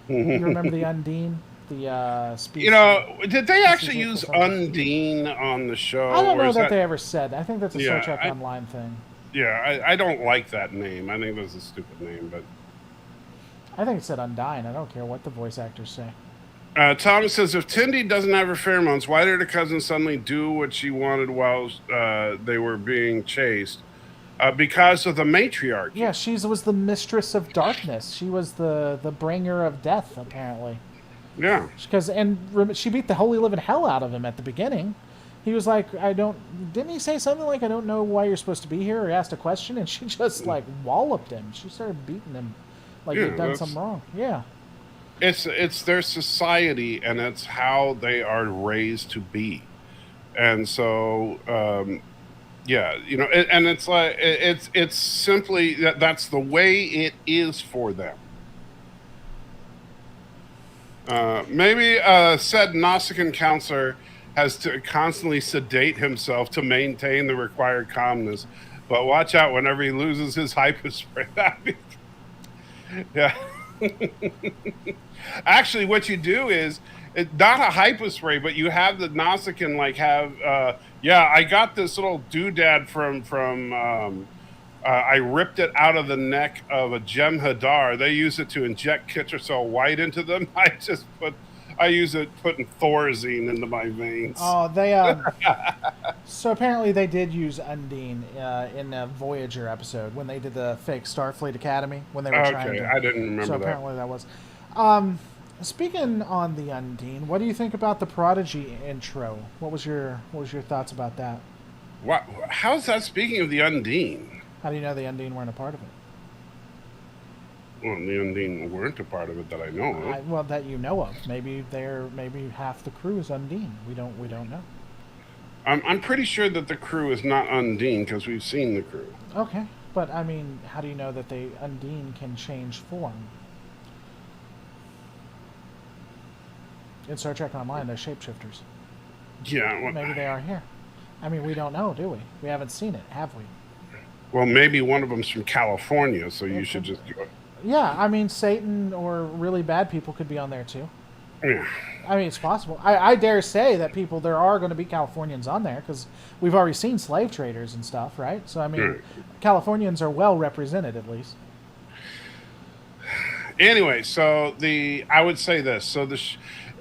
You remember the Undine? The species. You know, did they actually use Undine on the show? I don't know that they ever said. I think that's a Star Trek Online thing. Yeah, I don't like that name. I think that's a stupid name, but I think it said Undine. I don't care what the voice actors say. Thomas says, if Tindy doesn't have her pheromones, why did her cousin suddenly do what she wanted while they were being chased? Because of the matriarchy. Yeah, she was the mistress of darkness. She was the bringer of death, apparently. Yeah. And she beat the holy living hell out of him at the beginning. He was like, didn't he say something like, I don't know why you're supposed to be here, or asked a question, and she just, like, walloped him. She started beating him like he'd done something wrong. Yeah. It's their society, and it's how they are raised to be. And so, yeah, you know, and it's like, it's simply, that's the way it is for them. Maybe said Nausicaan counselor has to constantly sedate himself to maintain the required calmness. But watch out whenever he loses his hypospray. Yeah. Actually, what you do is not a hypospray, but you have the Nausicaan yeah, I got this little doodad from I ripped it out of the neck of a Jem'Hadar. They use it to inject Kittricell white into them. I use it putting Thorazine into my veins. Oh, they so apparently they did use Undine in a Voyager episode when they did the fake Starfleet Academy when they were trying to. I didn't remember so that. apparently that was. Speaking on the Undine, what do you think about the Prodigy intro? What was your thoughts about that? What? How's that speaking of the Undine? How do you know the Undine weren't a part of it? Well, the Undine weren't a part of it that I know of. Well, that you know of. Maybe half the crew is Undine. We don't know. I'm pretty sure that the crew is not Undine because we've seen the crew. Okay, but I mean, how do you know that Undine can change form? In Star Trek Online, they're shapeshifters. Yeah. Well, maybe they are here. I mean, we don't know, do we? We haven't seen it, have we? Well, maybe one of them's from California, so you should just go. Yeah, I mean, Satan or really bad people could be on there too. Yeah. I mean, it's possible. I dare say that there are going to be Californians on there because we've already seen slave traders and stuff, right? So, I mean, Right. Californians are well represented at least. Anyway, so I would say this. So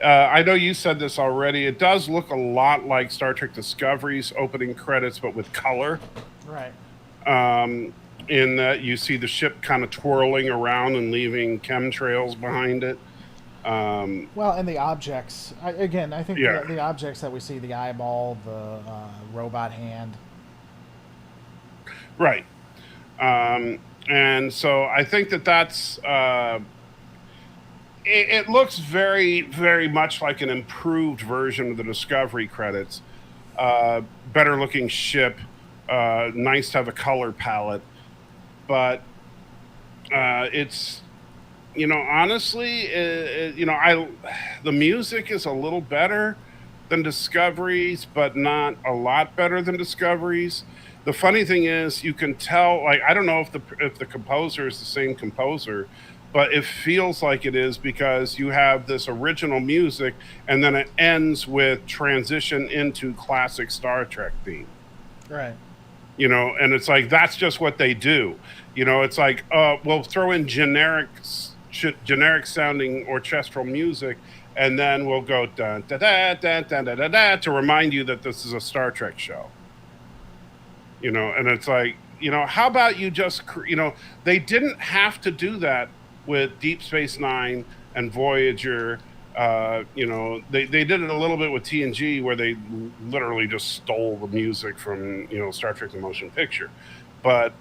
I know you said this already. It does look a lot like Star Trek Discovery's opening credits, but with color. Right. In that you see the ship kind of twirling around and leaving chemtrails behind it. Well, and the objects. I think Yeah. the objects that we see, the eyeball, the robot hand. Right. And so I think that's... it looks very, very much like an improved version of the Discovery credits. Better looking ship. Nice to have a color palette. But it's... honestly, the music is a little better than Discovery's, but not a lot better than Discovery's. The funny thing is, you can tell. Like, I don't know if the composer is the same composer, but it feels like it is because you have this original music, and then it ends with transition into classic Star Trek theme. Right. And it's like that's just what they do. It's like we'll throw in generic sounding orchestral music, and then we'll go dun da da da da da da da to remind you that this is a Star Trek show. And it's like, how about you just, they didn't have to do that with Deep Space Nine and Voyager. They did it a little bit with TNG where they literally just stole the music from, Star Trek: The Motion Picture. But,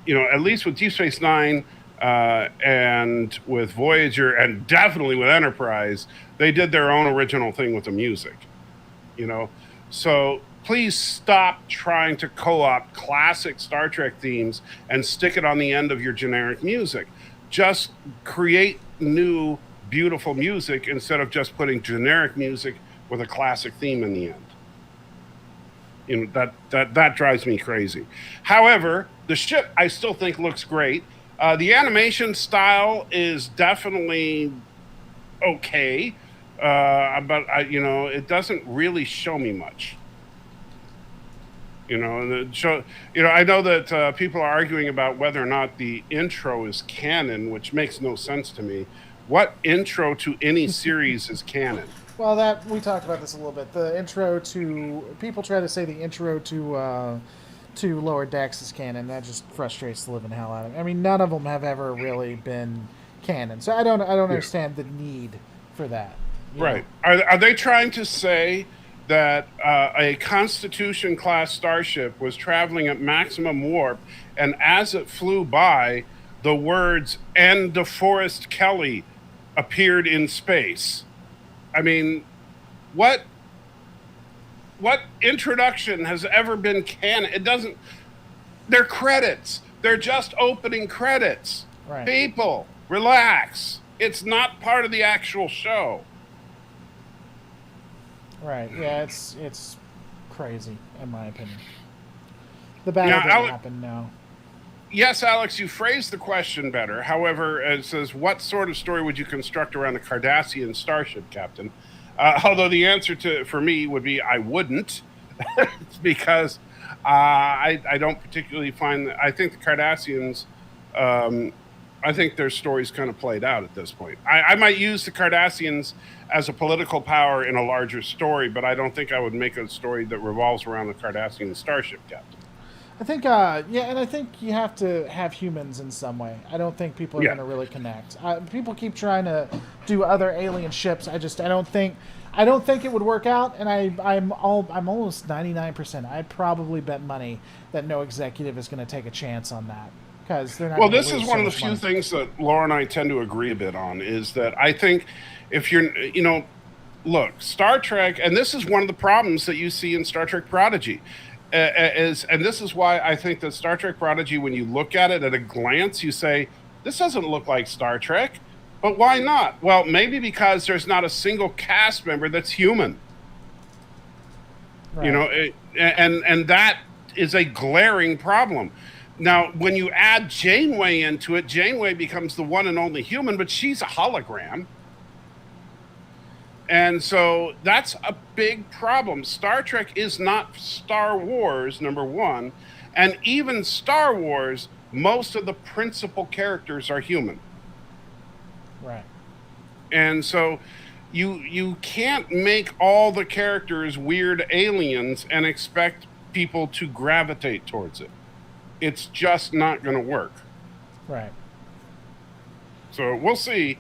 at least with Deep Space Nine and with Voyager and definitely with Enterprise, they did their own original thing with the music, So please stop trying to co-opt classic Star Trek themes and stick it on the end of your generic music. Just create new, beautiful music instead of just putting generic music with a classic theme in the end. That drives me crazy. However, the ship I still think looks great. The animation style is definitely okay, but it doesn't really show me much. And the show, I know that people are arguing about whether or not the intro is canon, which makes no sense to me. What intro to any series is canon? Well, we talked about this a little bit. The intro to people try to say the intro to Lower Decks is canon. That just frustrates the living hell out of me. I mean, none of them have ever really been canon, so I don't understand the need for that. Right? Are they trying to say that a Constitution-class starship was traveling at maximum warp, and as it flew by, the words "End DeForest Kelly" appeared in space? I mean, what introduction has ever been canon? It doesn't. They're credits. They're just opening credits. Right. People, relax. It's not part of the actual show. Right. Yeah, it's crazy in my opinion. The battle Yeah, didn't happen. No. yes, Alex, you phrased the question better. However, it says, what sort of story would you construct around a Cardassian starship captain? Although the answer to for me would be I wouldn't, because I don't particularly find that. I think the Cardassians, um, I think their story's kind of played out at this point. I might use the Cardassians as a political power in a larger story, but I don't think I would make a story that revolves around the Cardassian starship captain. I think, yeah, and I think you have to have humans in some way. I don't think people are Yeah. going to really connect. People keep trying to do other alien ships. I don't think it would work out. And I'm almost 99%. I'd probably bet money that no executive is going to take a chance on that because they're not Well, going to this is lose one so of the much few money. things that Laura and I tend to agree a bit on is that I think if look, Star Trek, and this is one of the problems that you see in Star Trek Prodigy, and this is why I think that Star Trek Prodigy, when you look at it at a glance, you say, this doesn't look like Star Trek. But why not? Well, maybe because there's not a single cast member that's human. You Right. know, and that is a glaring problem. Now, when you add Janeway into it, Janeway becomes the one and only human, but she's a hologram. And so that's a big problem. Star Trek is not Star Wars, number one. And even Star Wars, most of the principal characters are human. Right. And so you can't make all the characters weird aliens and expect people to gravitate towards it. It's just not going to work. Right. So we'll see.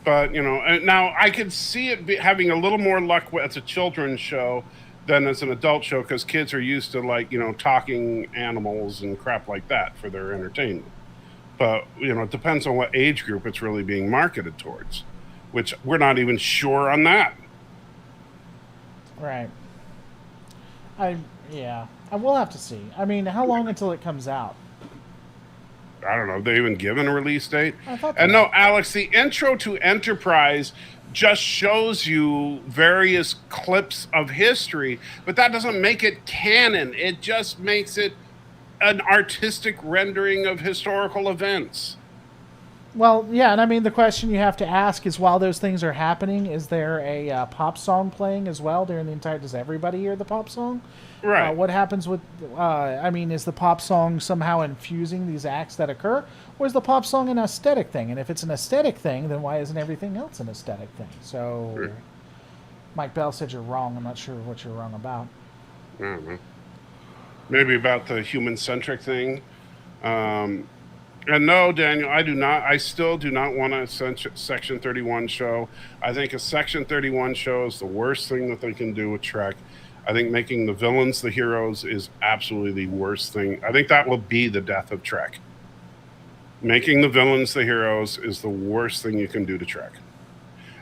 But now I could see it having a little more luck as a children's show than as an adult show because kids are used to talking animals and crap like that for their entertainment. But it depends on what age group it's really being marketed towards, which we're not even sure on that. Right. I yeah. I will have to see. I mean, how long until it comes out? I don't know. They even given a release date. I thought they And no, had. Alex, the intro to Enterprise just shows you various clips of history, but that doesn't make it canon. It just makes it an artistic rendering of historical events. Well, yeah, and I mean the question you have to ask is while those things are happening, is there a pop song playing as well during the entire? Does everybody hear the pop song? Right. What happens with? I mean, is the pop song somehow infusing these acts that occur, or is the pop song an aesthetic thing? And if it's an aesthetic thing, then why isn't everything else an aesthetic thing? So, Mike Bell said you're wrong. I'm not sure what you're wrong about. I don't know. Maybe about the human centric thing. Um, and no, Daniel, I do not. I still do not want a Section 31 show. I think a Section 31 show is the worst thing that they can do with Trek. I think making the villains the heroes is absolutely the worst thing. I think that will be the death of Trek. Making the villains the heroes is the worst thing you can do to Trek.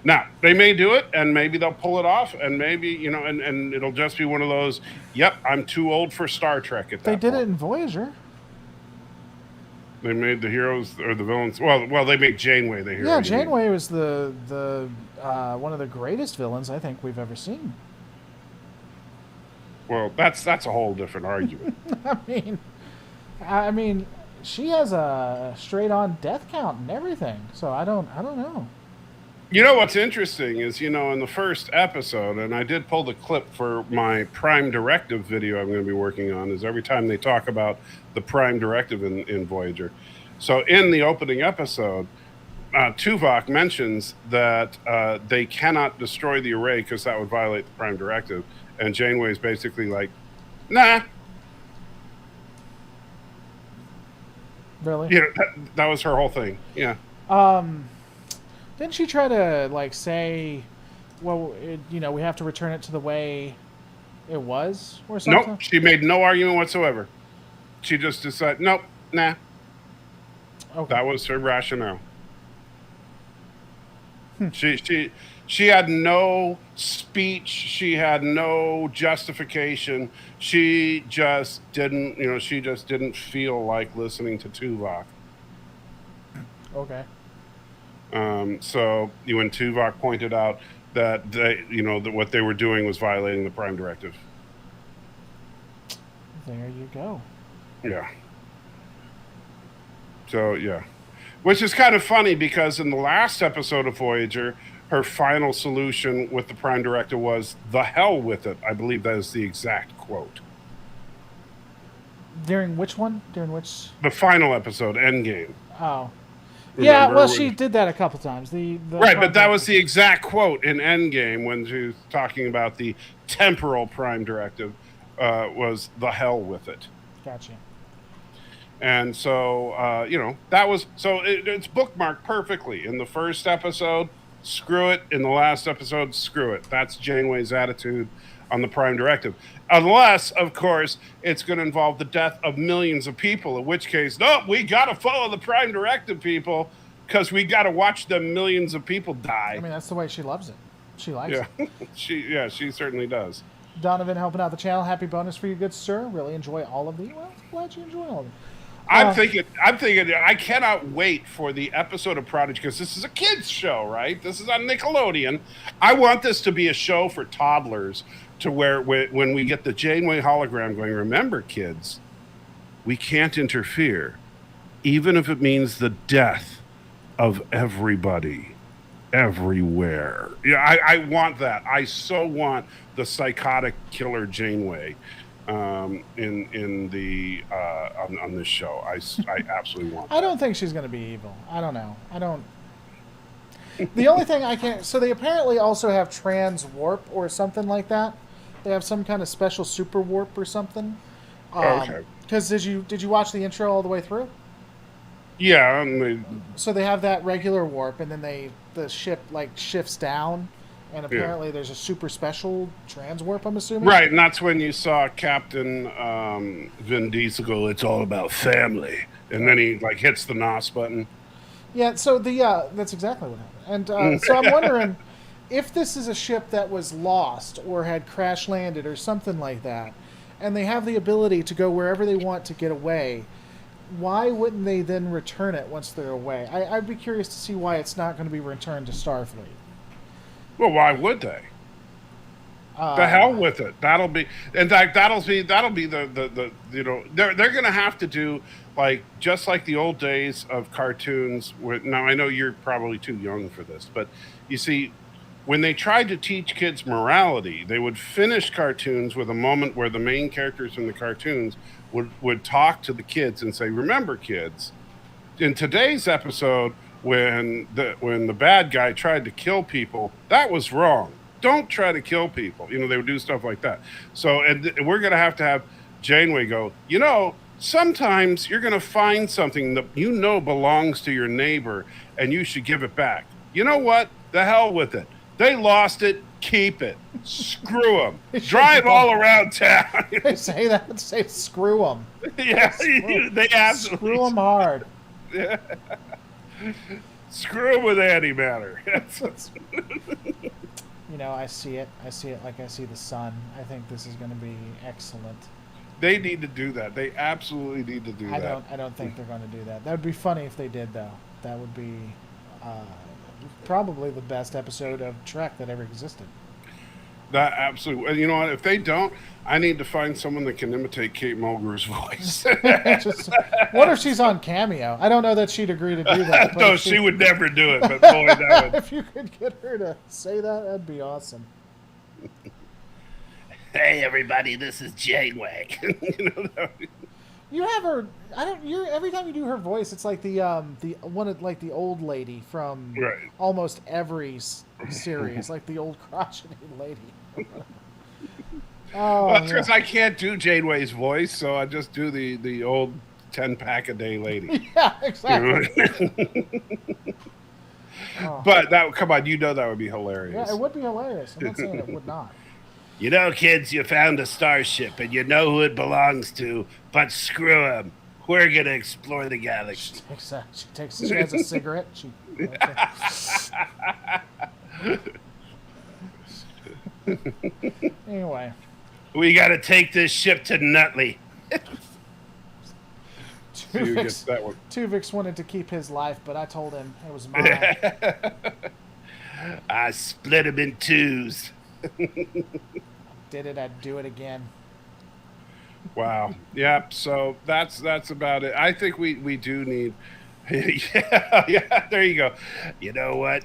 Now, they may do it, and maybe they'll pull it off, and maybe, and it'll just be one of those, yep, I'm too old for Star Trek at that They did point. it in Voyager. They made the heroes or the villains. Well, they made Janeway the hero. Yeah, Janeway was the one of the greatest villains I think we've ever seen. Well, that's a whole different argument. I mean, I mean, she has a straight on death count and everything. So I don't know. You know what's interesting is, in the first episode, and I did pull the clip for my Prime Directive video I'm going to be working on, is every time they talk about the Prime Directive in Voyager. So in the opening episode, Tuvok mentions that they cannot destroy the array because that would violate the Prime Directive. And Janeway's basically like, nah. Really? That was her whole thing. Yeah. Didn't she try to like say, well, we have to return it to the way it was or something? Nope. She made no argument whatsoever. She just decided, nope, nah. Okay. That was her rationale. She had no speech. She had no justification. She just didn't. She just didn't feel like listening to Tuvok. Okay. So when Tuvok pointed out, that that what they were doing was violating the Prime Directive. There you go. Yeah. So yeah, which is kind of funny because in the last episode of Voyager, her final solution with the Prime Directive was "the hell with it." I believe that is the exact quote. During which one? During which? The final episode, Endgame. Oh, yeah. Remember Well, when- she did that a couple times. The Right, but that was the exact quote in Endgame when she was talking about the temporal Prime Directive. Was "the hell with it." Gotcha. And so, that was so it's bookmarked perfectly in the first episode. Screw it. In the last episode, screw it. That's Janeway's attitude on the Prime Directive. Unless, of course, it's going to involve the death of millions of people, in which case, no, we got to follow the Prime Directive, people, because we got to watch the millions of people die. I mean, that's the way she loves it. She likes it. She certainly does. Donovan helping out the channel. Happy bonus for you, good sir. Really enjoy all of these. Well, glad you enjoy all of them. I'm thinking. I cannot wait for the episode of Prodigy because this is a kids show, right? This is on Nickelodeon. I want this to be a show for toddlers, to where when we get the Janeway hologram going. Remember, kids, we can't interfere, even if it means the death of everybody, everywhere. Yeah, I want that. I so want the psychotic killer Janeway. In the on this show, I absolutely want that. I don't think she's going to be evil. I don't know. I don't. The only thing I can't. So they apparently also have trans warp or something like that. They have some kind of special super warp or something. Okay. Because did you watch the intro all the way through? Yeah. So they have that regular warp, and then the ship shifts down. And apparently there's a super special trans warp, I'm assuming. Right, and that's when you saw Captain Vin Diesel go, "It's all about family," and then he hits the NOS button. Yeah, so that's exactly what happened. And so I'm wondering if this is a ship that was lost or had crash landed or something like that, and they have the ability to go wherever they want to get away. Why wouldn't they then return it once they're away? I'd be curious to see why it's not going to be returned to Starfleet. Well, why would they? The hell with it. That'll be, in fact, that'll be the they're going to have to do just like the old days of cartoons. Now I know you're probably too young for this, but you see, when they tried to teach kids morality, they would finish cartoons with a moment where the main characters in the cartoons would talk to the kids and say, "Remember, kids, in today's episode, when the bad guy tried to kill people, that was wrong. Don't try to kill people." They would do stuff like that. So, and we're going to have Janeway go, sometimes you're going to find something that belongs to your neighbor, and you should give it back. You know what? The hell with it. They lost it. Keep it. Screw them. Drive all around town. They say that. Say screw them. Yeah, they absolutely screw them hard. Yeah. Screw with antimatter. I see it. I see it like I see the sun. I think this is going to be excellent. They need to do that. They absolutely need to do that. I don't think they're going to do that. That would be funny if they did, though. That would be probably the best episode of Trek that ever existed. That absolutely. And you know what? If they don't, I need to find someone that can imitate Kate Mulgrew's voice. What if she's on Cameo? I don't know that she'd agree to do that. No, she would never do it. But boy, that would. If you could get her to say that, that'd be awesome. Hey everybody, this is Janeway. You have her. I don't. You're every time you do her voice, it's like the the old lady from almost every series, like the old crotchety lady. Well, that's because I can't do Janeway's voice, so I just do the old 10-pack-a-day lady. Yeah, exactly. But come on, that would be hilarious. Yeah, it would be hilarious. I'm not saying it would not. Kids, you found a starship, and you know who it belongs to, but screw them. We're going to explore the galaxy. She has a cigarette. Anyway. We got to take this ship to Nutley. Tuvix wanted to keep his life, but I told him it was mine. I split him in twos. Did it? I'd do it again. Wow. Yep. So that's about it. I think we do need. Yeah. There you go. You know what?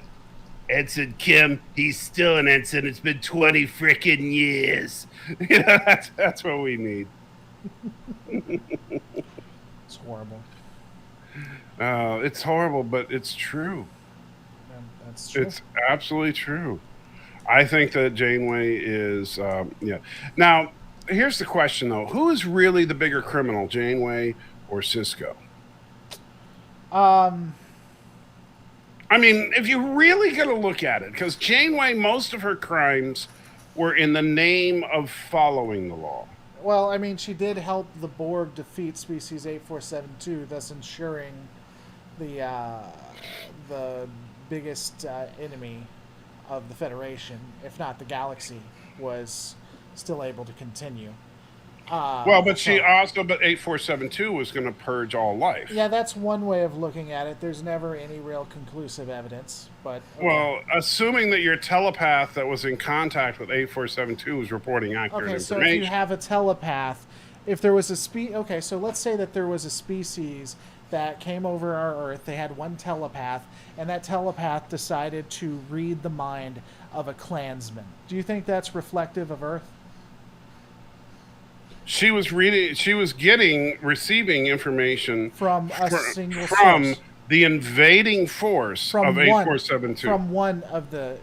Ensign Kim, he's still an ensign. It's been 20 frickin' years. That's what we need. It's horrible. It's horrible, but it's true. Yeah, that's true. It's absolutely true. I think that Janeway is, yeah. Now, here's the question, though: who is really the bigger criminal, Janeway or Cisco? I mean, if you're really going to look at it, because Janeway, most of her crimes were in the name of following the law. Well, I mean, she did help the Borg defeat Species 8472, thus ensuring the biggest enemy of the Federation, if not the galaxy, was still able to continue. Well, but she also, but 8472 was going to purge all life. Yeah, that's one way of looking at it. There's never any real conclusive evidence, but okay. Well, assuming that your telepath that was in contact with 8472 was reporting accurate Okay, so information. if you have a telepath, if there was a okay, so let's say that there was a species that came over our Earth. They had one telepath, and that telepath decided to read the mind of a Klansman. Do you think that's reflective of Earth? She was receiving information From a single from source. the invading force of 8472. From one of the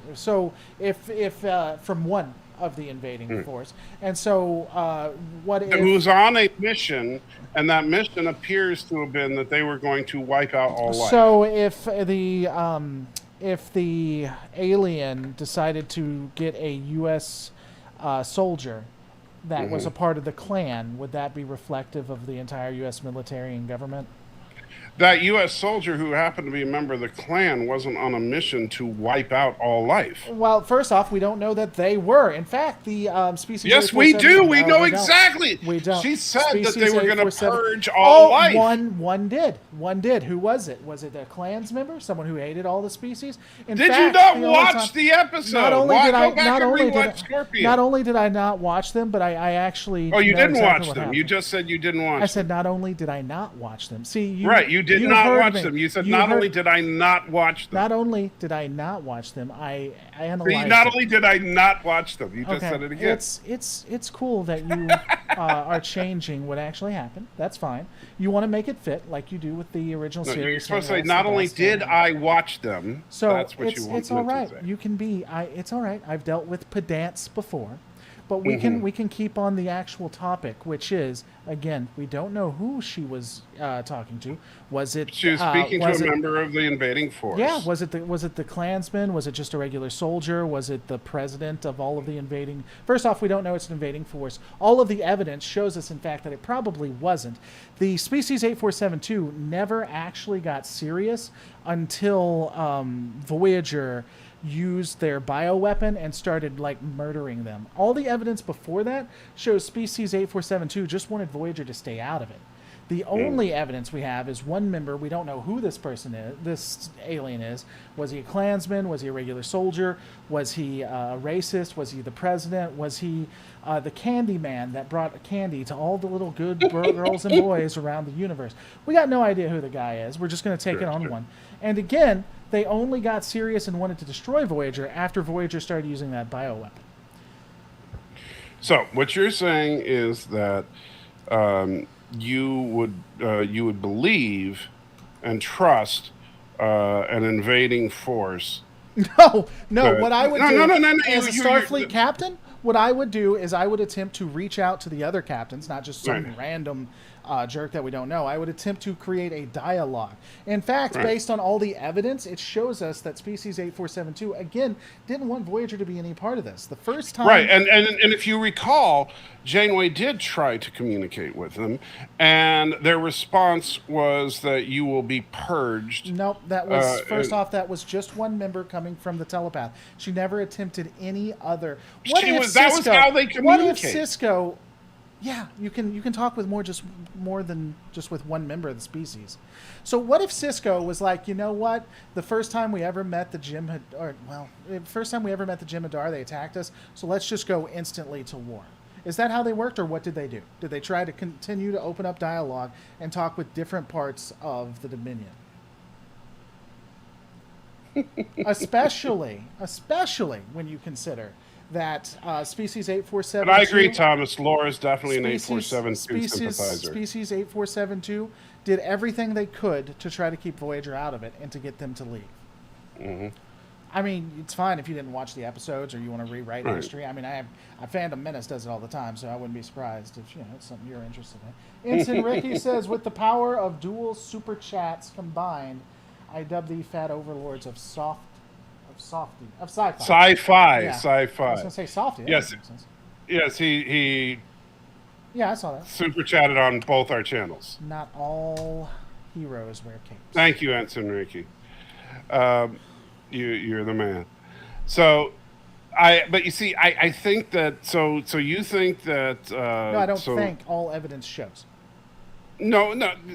from one of the invading force, and so what if who's on a mission, and that mission appears to have been that they were going to wipe out all life. So if the alien decided to get a U.S. Soldier that was a part of the Klan, would that be reflective of the entire U.S. military and government? That U.S. soldier who happened to be a member of the Klan wasn't on a mission to wipe out all life. Well, first off, we don't know that they were. In fact, the species... Yes, we do. We know exactly. We don't. She said Species that they were going to 847 purge all life. One did. One did. Who was it? Was it a Klans member? Someone who hated all the species? Did you not watch the episode? Not only did I not watch them, but I actually... Oh, you know didn't exactly watch them. You just said you didn't watch them. I said not only did I not watch them. See, you... Right, you did not heard watch me. them. You said, You not heard- only did I not watch them. Not only did I not watch them, I analyzed Not it. only did I not watch them. You just Okay, said it again. it's cool that you are changing what actually happened. That's fine. You want to make it fit like you do with the original No, series. you're supposed to say, and not the only best did and- I watch them, So that's what you want it's all right. to say. You can be. It's all right. I've dealt with pedants before, but we can keep on the actual topic, which is, again, we don't know who she was talking to. Was it? She was speaking to a member of the invading force. Yeah. Was it the Klansman? Was it just a regular soldier? Was it the president of all of the invading? First off, we don't know it's an invading force. All of the evidence shows us, in fact, that it probably wasn't. The species 8472 never actually got serious until Voyager used their bioweapon and started murdering them. All the evidence before that shows species 8472 just wanted Voyager to stay out of it. The only evidence we have is one member. We don't know who this person is, this alien is. Was he a Klansman? Was he a regular soldier? Was he a racist? Was he the president? Was he the candy man that brought candy to all the little good girls and boys around the universe? We got no idea who the guy is. We're just going to take it on one. And again, they only got serious and wanted to destroy Voyager after Voyager started using that bioweapon. So what you're saying is that you would believe and trust an invading force. No. What I would do no, as a Starfleet captain, what I would do is I would attempt to reach out to the other captains, not just some random jerk that we don't know. I would attempt to create a dialogue. In fact, based on all the evidence, it shows us that Species 8472, again, didn't want Voyager to be any part of this. The first time... Right, and if you recall, Janeway did try to communicate with them, and their response was that you will be purged. Nope, that was... first off, that was just one member coming from the telepath. She never attempted any other... That was how they communicated. What if Cisco Yeah, you can talk with more than just with one member of the species. So what if Cisco was like, you know what? The first time we ever met the first time we ever met the Jem'Hadar, they attacked us. So let's just go instantly to war. Is that how they worked, or what did they do? Did they try to continue to open up dialogue and talk with different parts of the Dominion? especially when you consider that species 8472. And I agree, Thomas. Laura is definitely an 8472 sympathizer. Species 8472 did everything they could to try to keep Voyager out of it and to get them to leave. Mm-hmm. I mean, it's fine if you didn't watch the episodes or you want to rewrite Right. history. I mean, Fandom Menace does it all the time, so I wouldn't be surprised if it's something you're interested in. Ensign Ricky says, with the power of dual super chats combined, I dub the fat overlords of sci-fi. Sci-fi. Yeah. Sci-fi. I was gonna say softy. That Yes. makes sense. Yes, he Yeah, I saw that. super chatted on both our channels. Not all heroes wear capes. Thank you, Ensign Ricky. You're the man. So, but you see, I think that so you think that No, I don't think all evidence shows. No,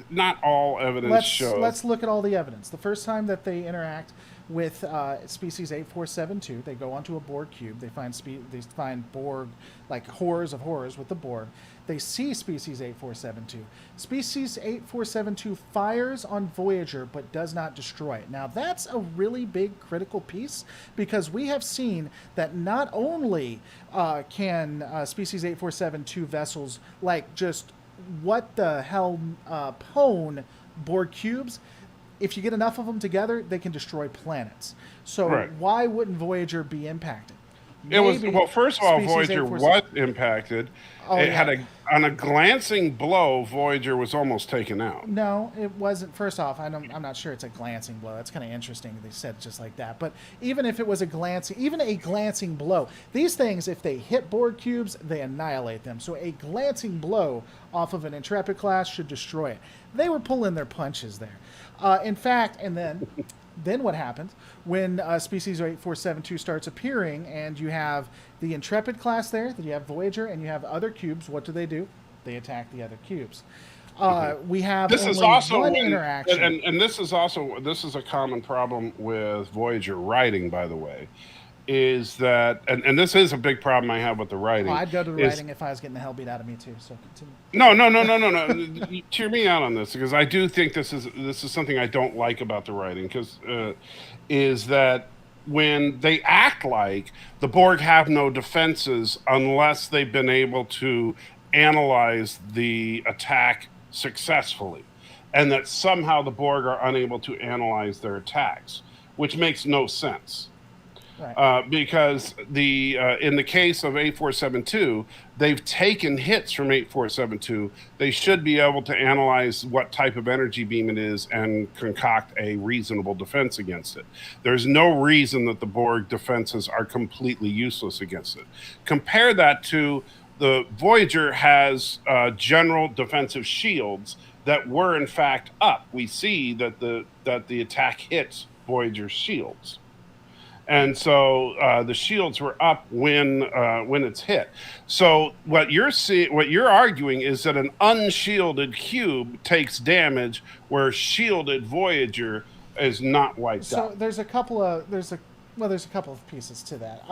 not all evidence shows. Let's look at all the evidence. The first time that they interact with species 8472, they go onto a Borg cube. They find Borg, like horrors of horrors with the Borg. They see species 8472. Species 8472 fires on Voyager but does not destroy it. Now that's a really big critical piece, because we have seen that not only can species 8472 vessels like just what the hell pwn Borg cubes, if you get enough of them together, they can destroy planets. So Right. why wouldn't Voyager be impacted? First of all, species Voyager 847 was impacted. Oh, It yeah. had on a glancing blow, Voyager was almost taken out. No, it wasn't. First off, I'm not sure it's a glancing blow. That's kind of interesting. They said it just like that. But even if it was a glancing blow, these things, if they hit Borg cubes, they annihilate them. So a glancing blow off of an Intrepid class should destroy it. They were pulling their punches there. In fact, and then what happens when species 8472 starts appearing and you have the Intrepid class there, then you have Voyager, and you have other cubes? What do? They attack the other cubes. We have This only is also one interaction. and this is a common problem with Voyager writing, by the way, is that and this is a big problem I have with the writing. I'd go to the writing if I was getting the hell beat out of me too. So continue. No. Hear me out on this, because I do think this is something I don't like about the writing, because is that when they act like the Borg have no defenses unless they've been able to analyze the attack successfully, and that somehow the Borg are unable to analyze their attacks, which makes no sense. Right. Because in the case of 8472, they've taken hits from 8472. They should be able to analyze what type of energy beam it is and concoct a reasonable defense against it. There's no reason that the Borg defenses are completely useless against it. Compare that to the Voyager has general defensive shields that were in fact up. We see that the attack hits Voyager's shields. And so the shields were up when it's hit. So what you're arguing is that an unshielded cube takes damage, where shielded Voyager is not wiped out. So there's a couple of pieces to that.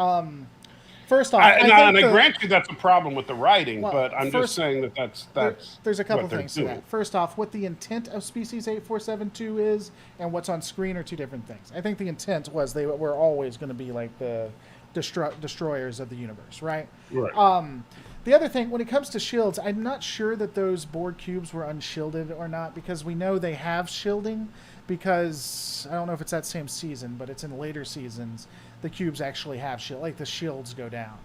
First off, I grant you that's a problem with the writing, Well, but I'm just saying that's there's a couple what they're things to doing. that. First off, what the intent of species 8472 is and what's on screen are two different things. I think the intent was they were always going to be like the destroyers of the universe, right? Right. The other thing, when it comes to shields, I'm not sure that those Borg cubes were unshielded or not, because we know they have shielding, because I don't know if it's that same season, but it's in later seasons. The cubes actually have shield, like the shields go down,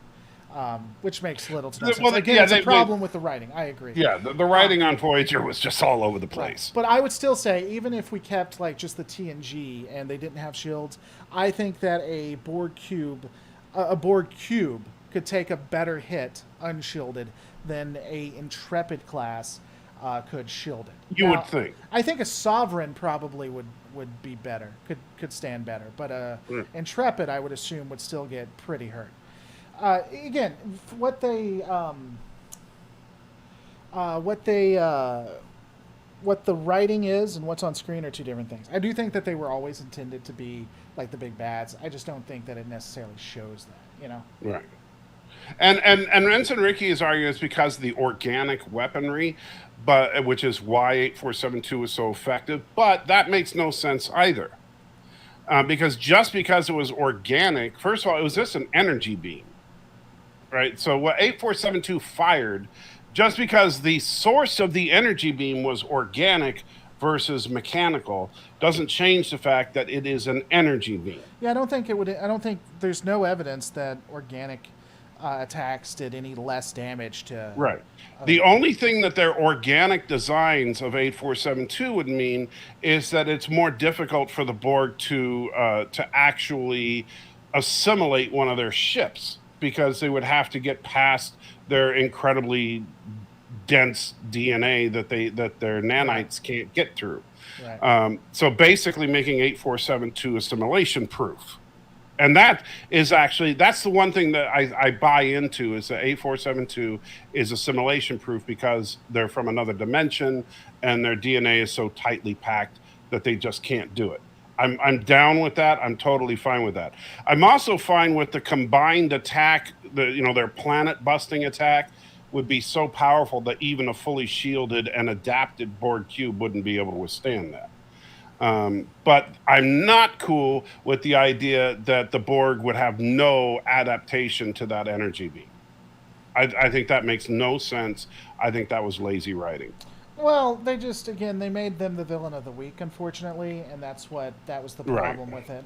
which makes little to no sense. Well, Again, yeah, it's a problem with the writing. I agree. Yeah, the writing on Voyager was just all over the place. But I would still say, even if we kept like just the TNG and they didn't have shields, I think that a Borg cube could take a better hit unshielded than a Intrepid class could shield it. You would think. I think a Sovereign probably would be better, could stand better, but Intrepid, I would assume, would still get pretty hurt. Again, what they what they what the writing is and what's on screen are two different things. I do think that they were always intended to be like the big bads. I just don't think that it necessarily shows that, you know. Right. And Ensign Ricky is arguing it's because of the organic weaponry, but which is why 8472 is so effective. But that makes no sense either, because just because it was organic, first of all, it was just an energy beam, right? So what 8472 fired, just because the source of the energy beam was organic versus mechanical, doesn't change the fact that it is an energy beam. Yeah, I don't think it would. I don't think there's no evidence that organic attacks did any less damage to. Right. The only thing that their organic designs of 8472 would mean is that it's more difficult for the Borg to actually assimilate one of their ships, because they would have to get past their incredibly dense DNA that their nanites can't get through. Right. So basically making 8472 assimilation proof. And that is actually, that's the one thing that I buy into, is that 8472 is assimilation proof because they're from another dimension and their DNA is so tightly packed that they just can't do it. I'm down with that. I'm totally fine with that. I'm also fine with the combined attack, their planet busting attack would be so powerful that even a fully shielded and adapted Borg cube wouldn't be able to withstand that. But I'm not cool with the idea that the Borg would have no adaptation to that energy beam. I think that makes no sense. I think that was lazy writing. Well, they made them the villain of the week, unfortunately, and that was the problem with it.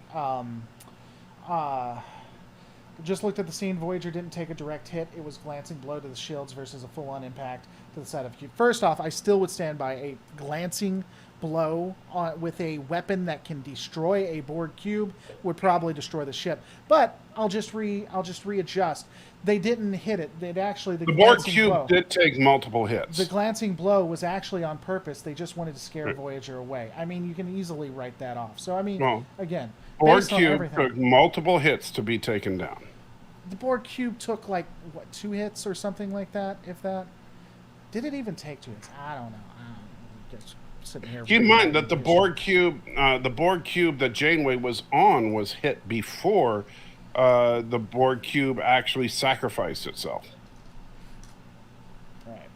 Just looked at the scene. Voyager didn't take a direct hit. It was glancing blow to the shields versus a full-on impact to the side of the cube. First off, I still would stand by a glancing blow with a weapon that can destroy a Borg cube would probably destroy the ship. But I'll just readjust. They didn't hit it. The Borg cube did take multiple hits. The glancing blow was actually on purpose. They just wanted to scare Voyager away. I mean, you can easily write that off. So I mean, again, Borg cube took multiple hits to be taken down. The Borg cube took 2 hits or something like that, if that. Did it even take 2 hits? I don't know. Just sitting here. Keep in mind that the Borg cube that Janeway was on was hit before the Borg cube actually sacrificed itself. Right.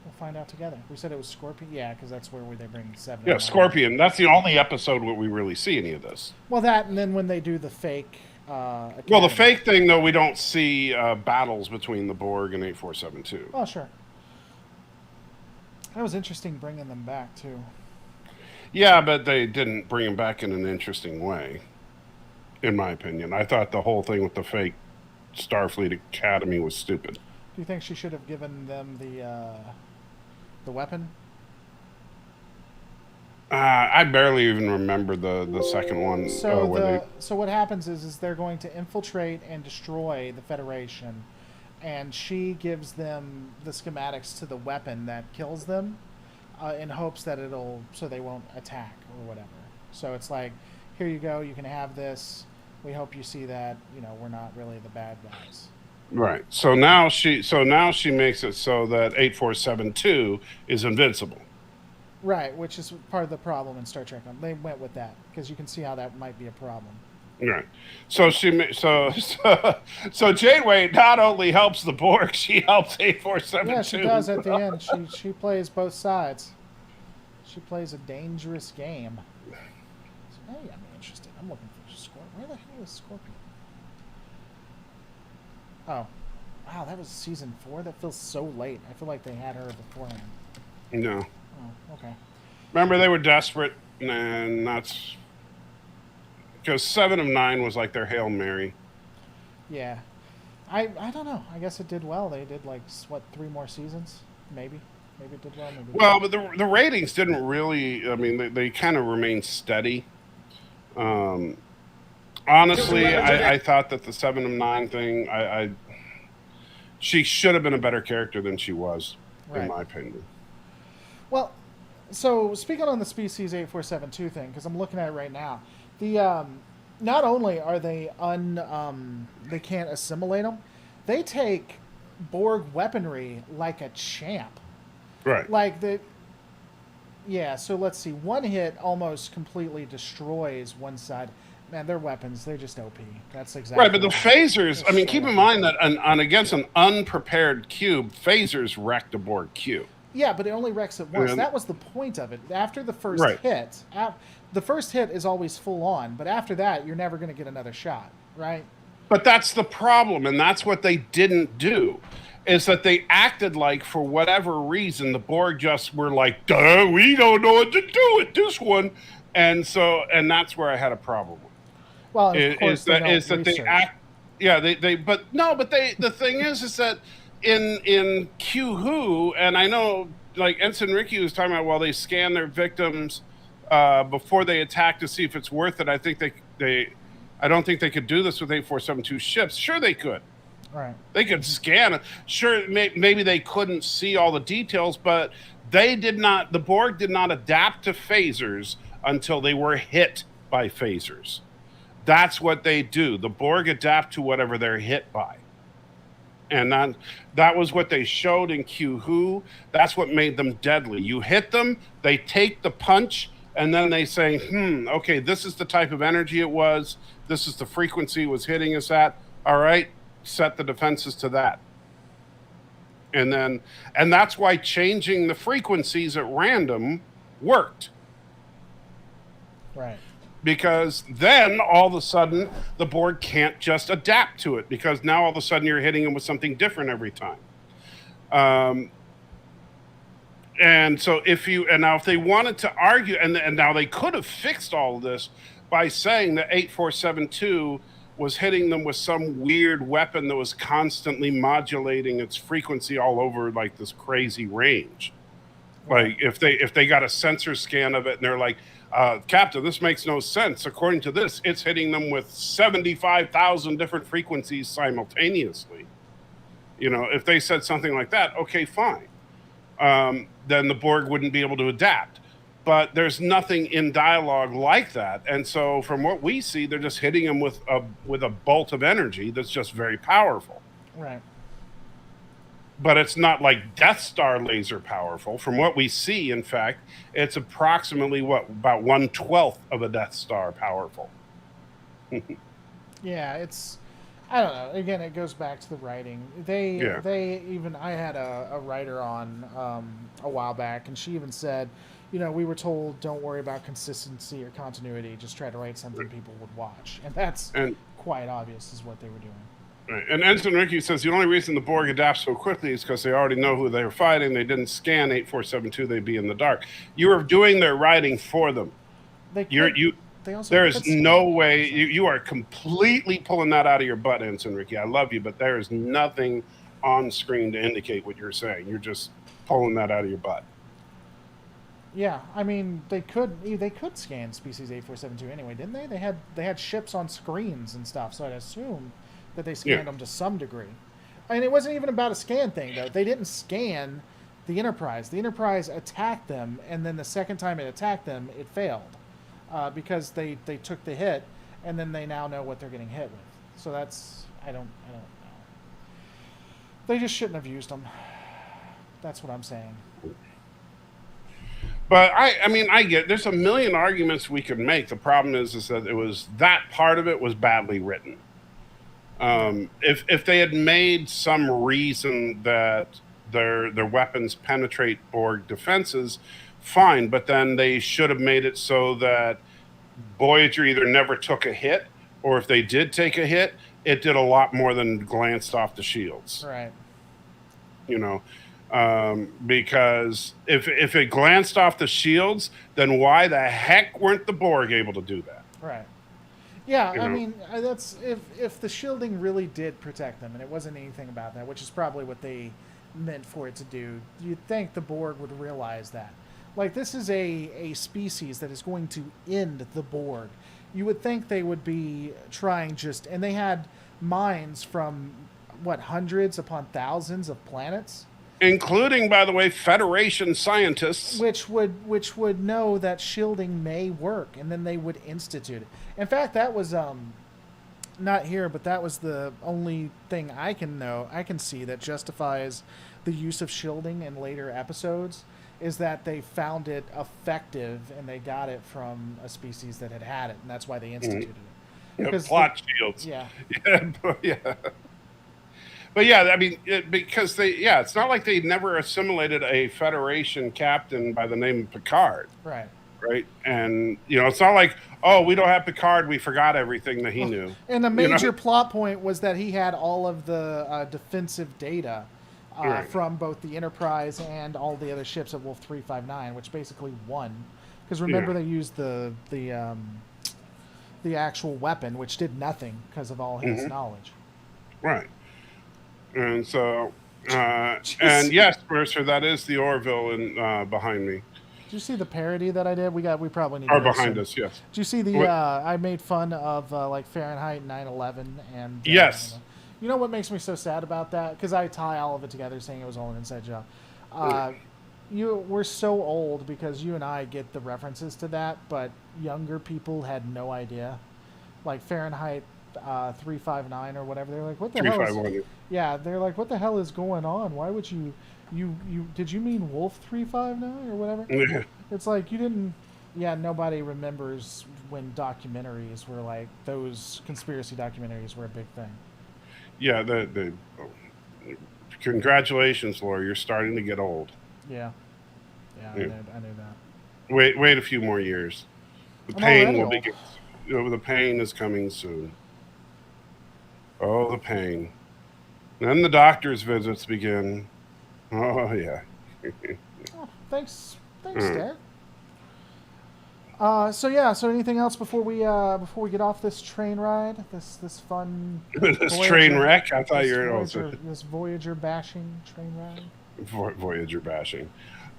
We'll find out together. We said it was Scorpion. Yeah, because that's where they bring 7. Yeah, Scorpion. That's the only episode where we really see any of this. Well, that, and then when they do the fake. Well, the fake thing, though, we don't see battles between the Borg and 8472. Oh, sure. That was interesting bringing them back, too. Yeah, but they didn't bring them back in an interesting way, in my opinion. I thought the whole thing with the fake Starfleet Academy was stupid. Do you think she should have given them the weapon? I barely even remember the second one. So what happens is they're going to infiltrate and destroy the Federation, and she gives them the schematics to the weapon that kills them, in hopes that so they won't attack or whatever. So it's like, here you go, you can have this. We hope you see that we're not really the bad guys. Right. So now she makes it so that 8472 is invincible. Right, which is part of the problem in Star Trek. They went with that because you can see how that might be a problem. Right. So Janeway not only helps the Borg, she helps 8472. Yeah, she does at the end. She plays both sides. She plays a dangerous game. So, hey, I'm interested. I'm looking for Scorpion. Where the hell is Scorpion? Oh, wow, that was season 4. That feels so late. I feel like they had her beforehand. No. Oh, okay. Remember, they were desperate, and that's because 7 of 9 was like their Hail Mary. Yeah. I don't know. I guess it did well. They did 3 more seasons? Maybe it did well. Maybe well, but the ratings didn't really. I mean, they kind of remained steady. Honestly, I thought that the 7 of 9 thing, she should have been a better character than she was, in my opinion. Well, so speaking on the species 8472 thing, because I'm looking at it right now, the not only are they they can't assimilate them, they take Borg weaponry like a champ. Right. Like the yeah. So let's see. One hit almost completely destroys one side. Man, their weapons, they're just OP. That's exactly Right, but the what phasers, I mean, so keep in OP. mind that on against an unprepared cube, phasers wrecked a Borg cube. Yeah, but it only wrecks it once. And- That was the point of it. After the first Right. hit, the first hit is always full on, but after that, you're never going to get another shot, right? But that's the problem, and that's what they didn't do. Is that they acted like, for whatever reason, the Borg just were like, duh, we don't know what to do with this one. And that's where I had a problem with. Well, and of course, they don't Is that they research. act, yeah, the thing is that in Q Who, and I know, like, Ensign Ricky was talking about, well, they scan their victims before they attack to see if it's worth it. I don't think they could do this with 8472 ships. Sure, they could. Right. They could scan it. Sure, maybe they couldn't see all the details, but the Borg did not adapt to phasers until they were hit by phasers. That's what they do. The Borg adapt to whatever they're hit by. And that was what they showed in Q Who. That's what made them deadly. You hit them, they take the punch, and then they say, okay, this is the type of energy it was. This is the frequency it was hitting us at. All right, set the defenses to that. And that's why changing the frequencies at random worked. Right. Because then all of a sudden the Borg can't just adapt to it, because now all of a sudden you're hitting them with something different every time. And so if they wanted to argue, and now they could have fixed all of this by saying that 8472 was hitting them with some weird weapon that was constantly modulating its frequency all over like this crazy range. Like if they got a sensor scan of it and they're like, Captain, this makes no sense. According to this, it's hitting them with 75,000 different frequencies simultaneously. If they said something like that, okay, fine. Then the Borg wouldn't be able to adapt. But there's nothing in dialogue like that. And so from what we see, they're just hitting them with a bolt of energy that's just very powerful. Right. But it's not like Death Star laser powerful. From what we see, in fact, it's approximately about 1/12 of a Death Star powerful. Yeah, it's. I don't know. Again, it goes back to the writing. I had a writer on a while back, and she even said, we were told don't worry about consistency or continuity, just try to write something people would watch, and that's quite obvious is what they were doing. Right. And Ensign Ricky says the only reason the Borg adapts so quickly is because they already know who they're fighting. They didn't scan 8472; they'd be in the dark. You are doing their writing for them. There is no way you are completely pulling that out of your butt, Ensign Ricky. I love you, but there is nothing on screen to indicate what you're saying. You're just pulling that out of your butt. Yeah, I mean they could scan species 8472 anyway, didn't they? They had ships on screens and stuff, so I'd assume that they scanned them to some degree. I mean, it wasn't even about a scan thing though. They didn't scan the Enterprise. The Enterprise attacked them, and then the second time it attacked them, it failed. Because they took the hit, and then they now know what they're getting hit with. So that's I don't know. They just shouldn't have used them. That's what I'm saying. But I get there's a million arguments we could make. The problem is that that part of it was badly written. If they had made some reason that their weapons penetrate Borg defenses, fine, but then they should have made it so that Voyager either never took a hit, or if they did take a hit, it did a lot more than glanced off the shields. Right. Because if it glanced off the shields, then why the heck weren't the Borg able to do that? Right. Yeah, I mean, that's if the shielding really did protect them, and it wasn't anything about that, which is probably what they meant for it to do, you'd think the Borg would realize that. Like, this is a species that is going to end the Borg. You would think they would be trying and they had minds from, hundreds upon thousands of planets? Including, by the way, Federation scientists. Which would know that shielding may work, and then they would institute it. In fact, that was not here, but that was the only thing I can see that justifies the use of shielding in later episodes is that they found it effective and they got it from a species that had it, and that's why they instituted it. Yeah, 'Cause plot shields. yeah, Yeah, but yeah, I mean, because it's not like they never assimilated a Federation captain by the name of Picard, right. right? And it's not like, oh, we don't have Picard, we forgot everything that he knew. And the major plot point was that he had all of the defensive data Right. from both the Enterprise and all the other ships of Wolf 359, which basically won. Because remember, they used the actual weapon, which did nothing because of all his knowledge. Right. And so, and yes, Mercer, that is the Orville behind me. Did you see the parody that I did? We probably need Or to go behind soon. us, yes. Did you see the? I made fun of like Fahrenheit 9/11 and yes. You know what makes me so sad about that? Because I tie all of it together, saying it was all an inside job. We're so old because you and I get the references to that, but younger people had no idea. Like Fahrenheit 359 or whatever, they're like, "What the hell?" Yeah, they're like, "What the hell is going on? Why would you did you mean Wolf 359 or whatever?" Yeah. It's like you didn't. Yeah, nobody remembers when documentaries were like those conspiracy documentaries were a big thing. Yeah, congratulations, Laura. You're starting to get old. Yeah. I knew that. Wait a few more years. The pain will begin. The pain is coming soon. Oh, the pain. Then the doctor's visits begin. Oh yeah. Oh, thanks, Dad. So anything else before we get off this train ride? This fun this train wreck? I thought you were this Voyager bashing train ride. Voyager bashing.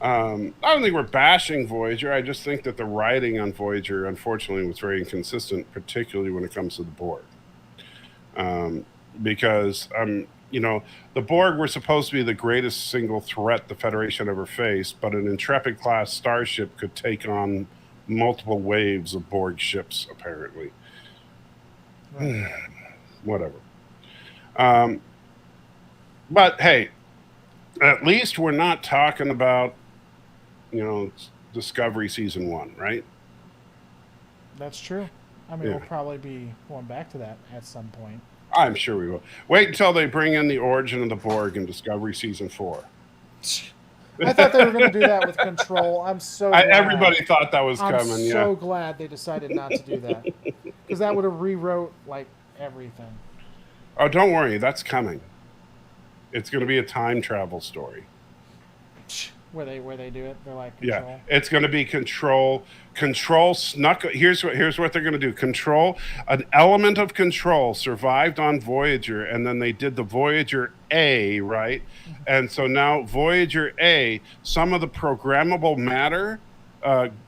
I don't think we're bashing Voyager. I just think that the writing on Voyager, unfortunately, was very inconsistent, particularly when it comes to the Borg. Because the Borg were supposed to be the greatest single threat the Federation ever faced, but an Intrepid-class starship could take on multiple waves of Borg ships, apparently. Right. Whatever. But hey, at least we're not talking about, Discovery Season 1, right? That's true. I mean, we'll probably be going back to that at some point. I'm sure we will. Wait until they bring in the origin of the Borg in Discovery Season 4. I thought they were going to do that with Control. I'm so glad. Everybody thought that was coming. I'm so glad they decided not to do that. Because that would have rewrote, like, everything. Oh, don't worry. That's coming. It's going to be a time travel story. Where they do it, they're like Control. Yeah, it's going to be Control. Control snuck. Here's what they're going to do. Control, an element of Control survived on Voyager, and then they did the Voyager A, right? Mm-hmm. And so now Voyager A, some of the programmable matter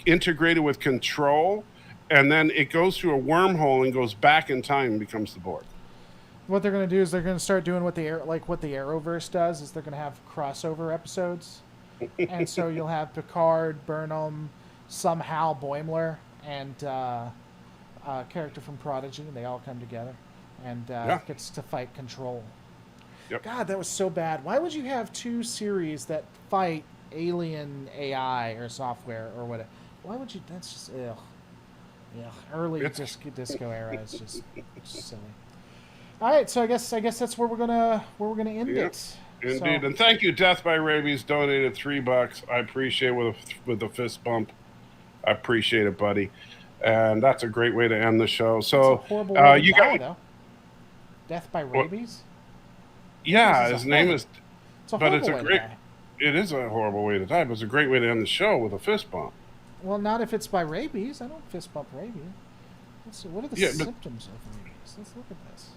integrated with Control, and then it goes through a wormhole and goes back in time and becomes the Borg. What they're going to do is they're going to start doing what the Arrowverse does. Is they're going to have crossover episodes. And so you'll have Picard, Burnham, somehow Boimler, and a character from Prodigy. They all come together and gets to fight Control. Yep. God, that was so bad. Why would you have two series that fight alien AI or software or whatever? Why would you? That's just ugh. Yeah, early disco era is just silly. All right, so I guess that's where we're gonna end it. Indeed, so. And thank you, Death by Rabies donated $3. I appreciate it with a fist bump. I appreciate it, buddy. And that's a great way to end the show. So it's a horrible way to die, though. Death by Rabies. Yeah, his name is. It's a horrible way to die. It is a horrible way to die, but it's a great way to end the show with a fist bump. Well, not if it's by rabies. I don't fist bump rabies. Let's see. What are the symptoms of rabies? Let's look at this.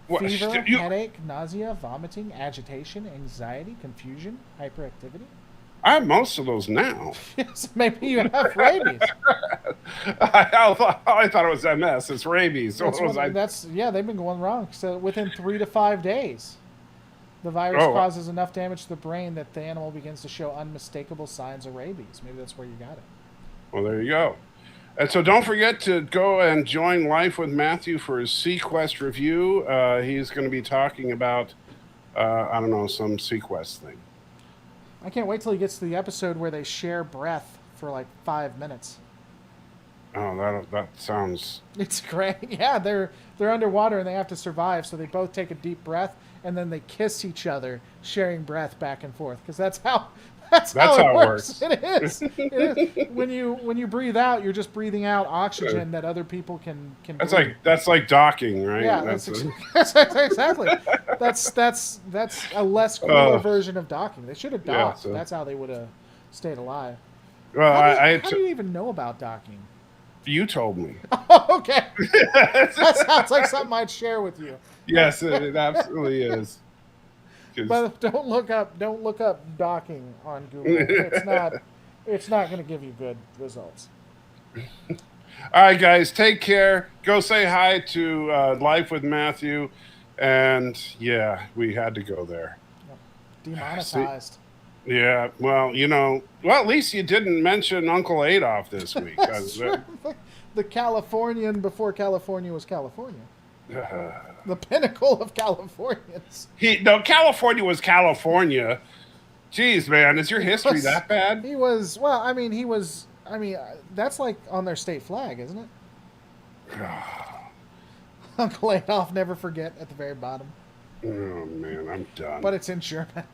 Fever, headache, nausea, vomiting, agitation, anxiety, confusion, hyperactivity. I have most of those now. Yes, maybe you have rabies. I thought it was MS. It's rabies. They've been going wrong. So within 3 to 5 days, the virus causes enough damage to the brain that the animal begins to show unmistakable signs of rabies. Maybe that's where you got it. Well, there you go. And so don't forget to go and join Life with Matthew for his Sequest review. He's going to be talking about, I don't know, some Sequest thing. I can't wait till he gets to the episode where they share breath for like 5 minutes. Oh, that sounds... It's great. Yeah, they're underwater and they have to survive, so they both take a deep breath and then they kiss each other, sharing breath back and forth. Because that's how it works. It is. It is. When you breathe out, you're just breathing out oxygen that other people can. That's like docking, right? Yeah, that's exactly. That's a less cooler version of docking. They should have docked. Yeah, so. That's how they would have stayed alive. Well, how do you even know about docking? You told me. Oh, okay. That sounds like something I'd share with you. Yes, it absolutely is. But don't look up docking on Google. It's not going to give you good results. All right, guys, take care. Go say hi to Life with Matthew, and yeah, we had to go there. Demonetized. See? Yeah, well, at least you didn't mention Uncle Adolf this week. The Californian before California was California. The pinnacle of Californians. California was California. Jeez, man, is your history that bad? He was, that's like on their state flag, isn't it? Uncle Adolf, never forget, at the very bottom. Oh, man, I'm done. But it's in German.